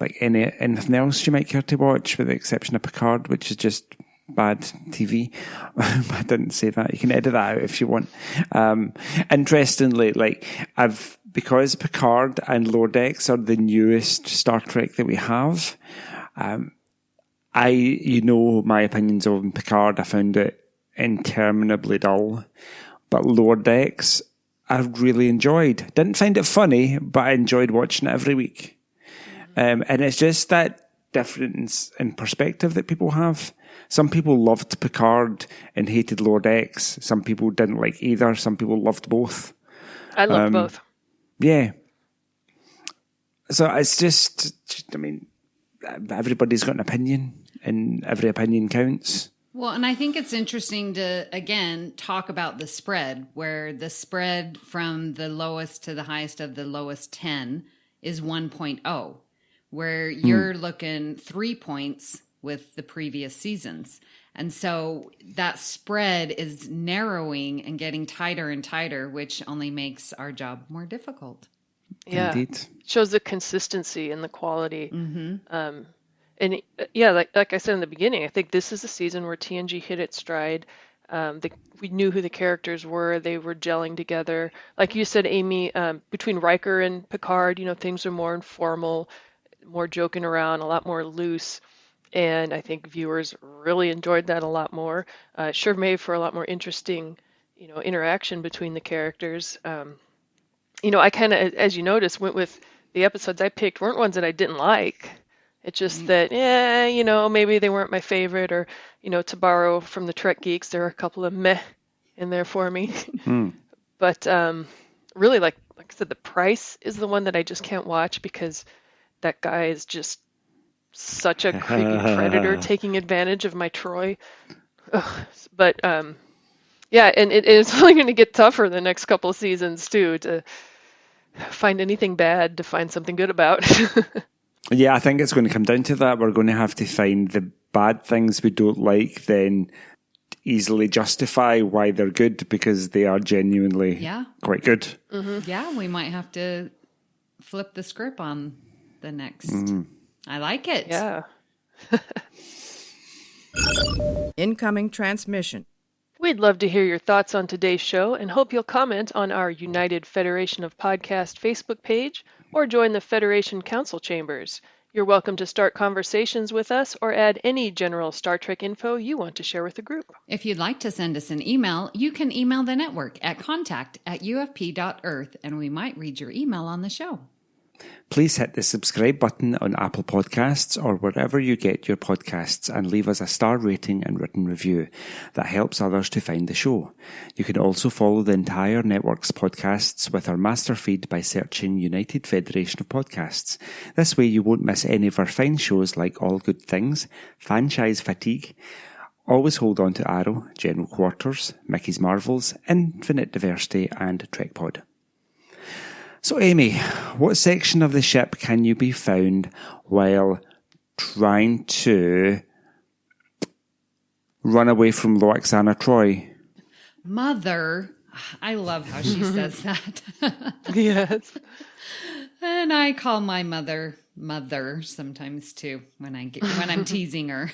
like anything else you might care to watch, with the exception of Picard, which is just bad TV. I didn't say that. You can edit that out if you want. Interestingly, because Picard and Lower Decks are the newest Star Trek that we have, my opinions on Picard, I found it interminably dull. But Lower Decks, I really enjoyed. Didn't find it funny, but I enjoyed watching it every week. And it's just that difference in perspective that people have. Some people loved Picard and hated Lower Decks. Some people didn't like either. Some people loved both. I loved both. Yeah. So it's just, I mean, everybody's got an opinion, and every opinion counts. Well, and I think it's interesting to, again, talk about the spread, where the spread from the lowest to the highest of the lowest 10 is 1.0, where you're looking 3 points with the previous seasons. And so that spread is narrowing and getting tighter and tighter, which only makes our job more difficult. Yeah. Indeed. Shows the consistency and the quality. And yeah, like I said in the beginning, I think this is the season where TNG hit its stride. We knew who the characters were. They were gelling together. Like you said, Amy, between Riker and Picard, things are more informal, more joking around, a lot more loose. And I think viewers really enjoyed that a lot more. Sure made for a lot more interesting, interaction between the characters. I kind of, as you noticed, went with the episodes I picked weren't ones that I didn't like. It's just that, maybe they weren't my favorite, or, to borrow from the Trek geeks, there are a couple of meh in there for me. But really, like I said, the Price is the one that I just can't watch because that guy is just such a creepy predator taking advantage of my Troy. Ugh. But yeah, and it's only going to get tougher the next couple of seasons too, to find anything bad to find something good about. Yeah, I think it's going to come down to that. We're going to have to find the bad things we don't like, then easily justify why they're good, because they are genuinely quite good. Yeah, we might have to flip the script on the next. I like it. Yeah. Incoming transmission. We'd love to hear your thoughts on today's show and hope you'll comment on our United Federation of Podcast Facebook page or join the Federation Council Chambers. You're welcome to start conversations with us or add any general Star Trek info you want to share with the group. If you'd like to send us an email, you can email the network at contact@ufp.earth, and we might read your email on the show. Please hit the subscribe button on Apple Podcasts or wherever you get your podcasts and leave us a star rating and written review. That helps others to find the show. You can also follow the entire network's podcasts with our master feed by searching United Federation of Podcasts. This way you won't miss any of our fine shows like All Good Things, Franchise Fatigue, Always Hold On to Arrow, General Quarters, Mickey's Marvels, Infinite Diversity, and TrekPod. So, Amy, what section of the ship can you be found while trying to run away from Loaxana Troy? Mother. I love how she says that. Yes. And I call my mother sometimes too when I'm teasing her.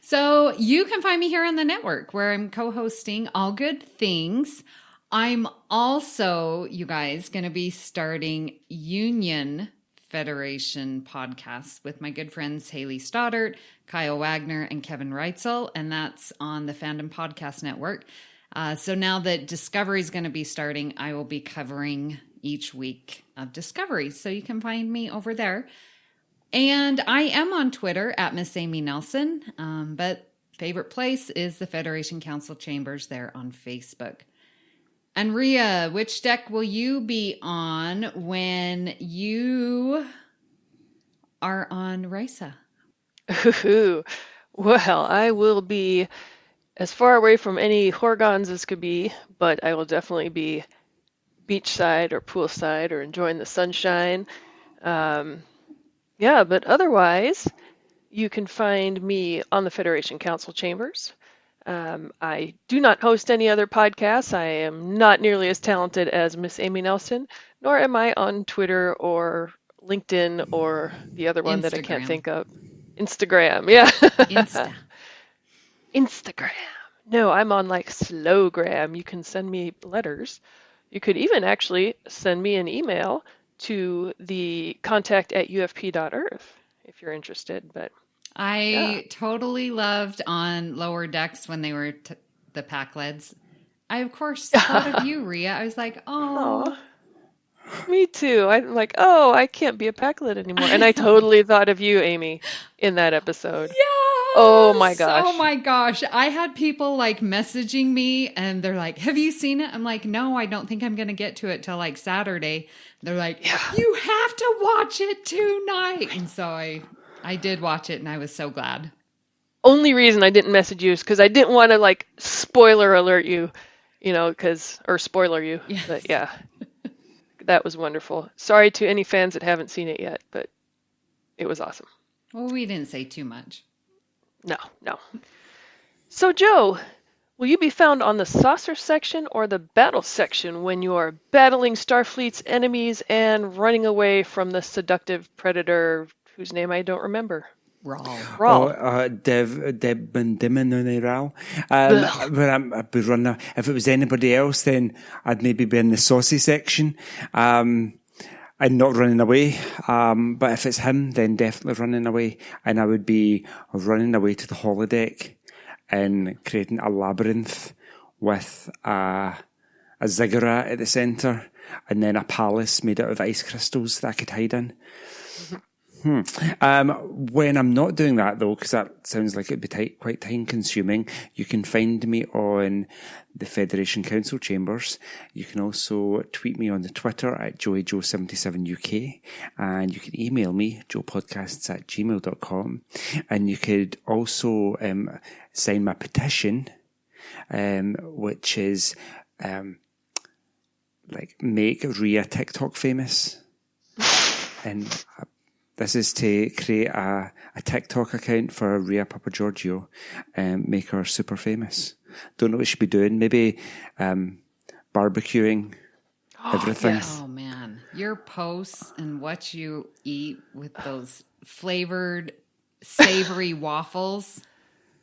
So you can find me here on the network where I'm co-hosting All Good Things. I'm also, you guys, going to be starting Union Federation podcasts with my good friends Haley Stoddard, Kyle Wagner, and Kevin Reitzel, and that's on the Fandom Podcast Network. So now that Discovery is going to be starting, I will be covering each week of Discovery, so you can find me over there. And I am on Twitter at Miss Amy Nelson, but favorite place is the Federation Council Chambers there on Facebook. And Rhea, which deck will you be on when you are on Risa? Ooh. Well, I will be as far away from any Horgons as could be, but I will definitely be beachside or poolside or enjoying the sunshine. But otherwise, you can find me on the Federation Council Chambers. I do not host any other podcasts. I am not nearly as talented as Miss Amy Nelson, nor am I on Twitter or LinkedIn or the other one that I can't think of. Instagram, yeah. Instagram. No, I'm on like Slowgram. You can send me letters. You could even actually send me an email to the contact@ufp.earth if you're interested. But I totally loved on Lower Decks when they were the Pack-Leds. I, of course, thought of you, Rhea. I was like, oh. Me too. I'm like, oh, I can't be a Pack-Led anymore. And I totally thought of you, Amy, in that episode. Yes! Oh my gosh. Oh my gosh. I had people like messaging me and they're like, have you seen it? I'm like, no, I don't think I'm going to get to it till like Saturday. They're like, you have to watch it tonight. And so I did watch it and I was so glad. only reason I didn't message you is because I didn't want to like spoiler alert you, or spoiler you. Yes. But yeah, that was wonderful. Sorry to any fans that haven't seen it yet, but it was awesome. Well, we didn't say too much. No. So Joe, will you be found on the saucer section or the battle section when you are battling Starfleet's enemies and running away from the seductive predator whose name I don't remember? Rawl. Diminoniral. But I'd be running. If it was anybody else, then I'd maybe be in the saucy section. And not running away. But if it's him, then definitely running away. And I would be running away to the holodeck and creating a labyrinth with a ziggurat at the centre and then a palace made out of ice crystals that I could hide in. When I'm not doing that, though, because that sounds like it'd be quite time-consuming, you can find me on the Federation Council Chambers. You can also tweet me on the Twitter at JoeyJoe77UK, and you can email me, joepodcasts@gmail.com, and you could also sign my petition, which is make Rhea TikTok famous. And this is to create a TikTok account for Rhea Papagiorgio and make her super famous. Don't know what she'd be doing. Maybe barbecuing everything. Yes. Oh, man. Your posts and what you eat with those flavored, savory waffles,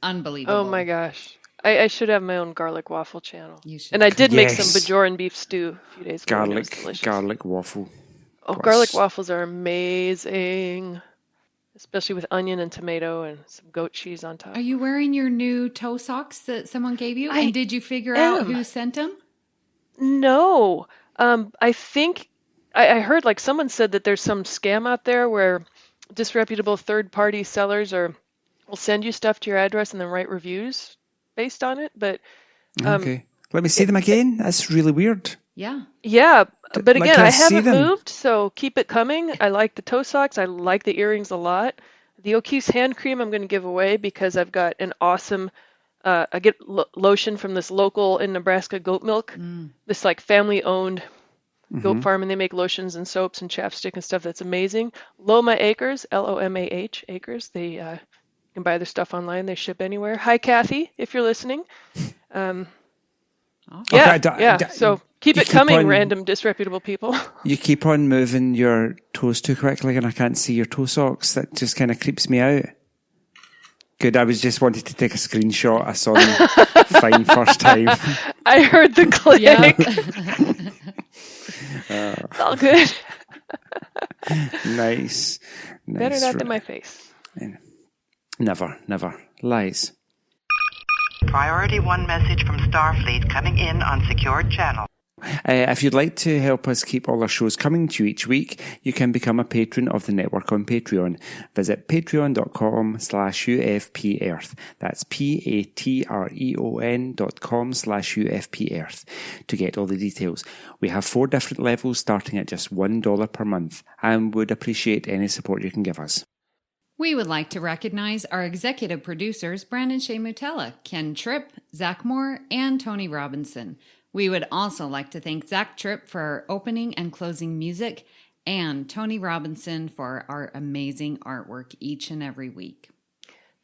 unbelievable. Oh, my gosh. I should have my own garlic waffle channel. You should. And I did make some Yes. Bajoran beef stew a few days ago. and it was delicious. Garlic waffle. Oh, garlic waffles are amazing, especially with onion and tomato and some goat cheese on top. Are you wearing your new toe socks that someone gave you? I And did you figure out am. who sent them? No. I think I heard like someone said that there's some scam out there where disreputable third-party sellers will send you stuff to your address and then write reviews based on it. But Okay. Let me see them again. That's really weird. Yeah. yeah, but Like, again, can I I see haven't them? moved, so keep it coming. I like the toe socks. I like the earrings a lot. The O'Keefe's hand cream I'm going to give away because I've got an awesome, I get lotion from this local in Nebraska goat milk, this like family-owned goat farm, and they make lotions and soaps and chapstick and stuff that's amazing. Loma Acres, Lomah Acres. They can buy their stuff online. They ship anywhere. Hi, Kathy, if you're listening. So keep it coming, random disreputable people. You keep on moving your toes too quickly and I can't see your toe socks. That just kind of creeps me out. Good, I was just wanted to take a screenshot. I saw them fine first time. I heard the click. Yeah. It's all good. Nice. Better not than my face. Never. Lies. Priority 1 message from Starfleet coming in on secured channel. If you'd like to help us keep all our shows coming to you each week, you can become a patron of the network on Patreon. Visit patreon.com/UFPearth. That's patreon.com/UFPearth to get all the details. We have 4 different levels starting at just $1 per month and would appreciate any support you can give us. We would like to recognize our executive producers, Brandon Shea Mutella, Ken Tripp, Zach Moore, and Tony Robinson. We would also like to thank Zach Tripp for our opening and closing music, and Tony Robinson for our amazing artwork each and every week.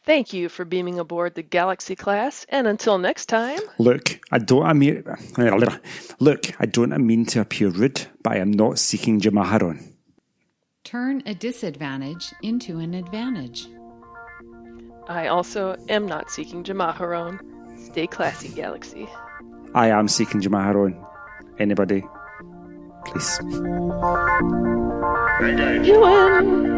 Thank you for beaming aboard the Galaxy class, and until next time... Look, I don't mean to appear rude, but I am not seeking Jamaharon. Turn a disadvantage into an advantage. I also am not seeking Jamaharon. Stay classy, Galaxy. I am seeking Jamaharon. Anybody? Please. You win!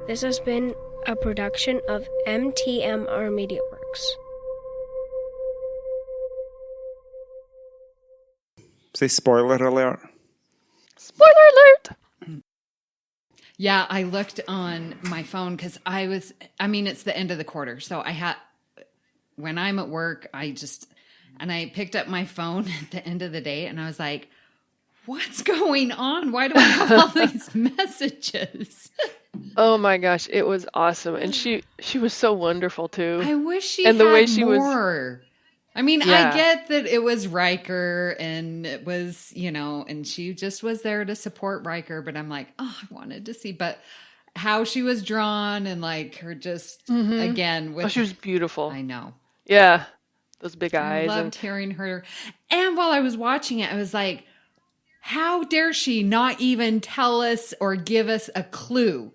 This has been a production of MTMR Media Works. Say spoiler alert. Spoiler alert! Yeah, I looked on my phone because it's the end of the quarter. So when I'm at work, I picked up my phone at the end of the day and I was like, what's going on? Why do I have all these messages? Oh my gosh, it was awesome. And she was so wonderful too. I wish she and had the way she more. I mean, Yeah. I get that it was Riker and it was, and she just was there to support Riker, but I'm like, oh, I wanted to see, but how she was drawn and like her just, again. Oh, she was beautiful. I know. Yeah. Those big I eyes. loved hearing her. And while I was watching it, I was like, how dare she not even tell us or give us a clue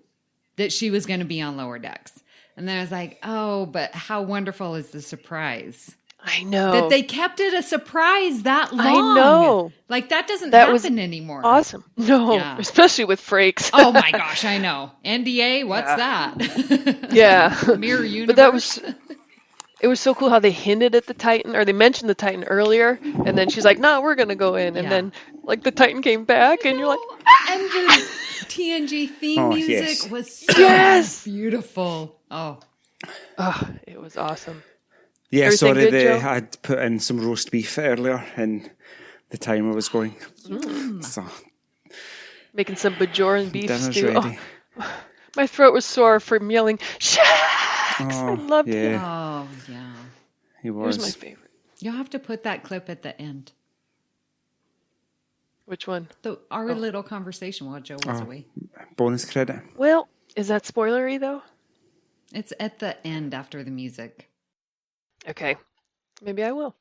that she was going to be on Lower Decks? And then I was like, oh, but how wonderful is the surprise? I know. That they kept it a surprise that long. I know. Like that doesn't That was happen anymore. Awesome. No, Yeah. especially with Frakes. Oh my gosh, I know. NDA, what's that? Yeah. Mirror universe. But it was so cool how they hinted at the Titan, or they mentioned the Titan earlier, and then she's like, no, we're going to go in. And Yeah. then like the Titan came back and you're like, and the TNG theme music yes. was so Yes! beautiful. Oh, it was awesome. Yeah, Everything sorry, good, Joe? I'd put in some roast beef earlier and the timer was going. So Making some Bajoran beef dinner's stew. ready. Oh, my throat was sore from yelling, Shax! I loved him. yeah, oh yeah. he He was. was my favorite. You'll have to put that clip at the end. Which one? Our little conversation while Joe was away. Bonus credit. Well, is that spoilery though? It's at the end after the music. Okay. Maybe I will.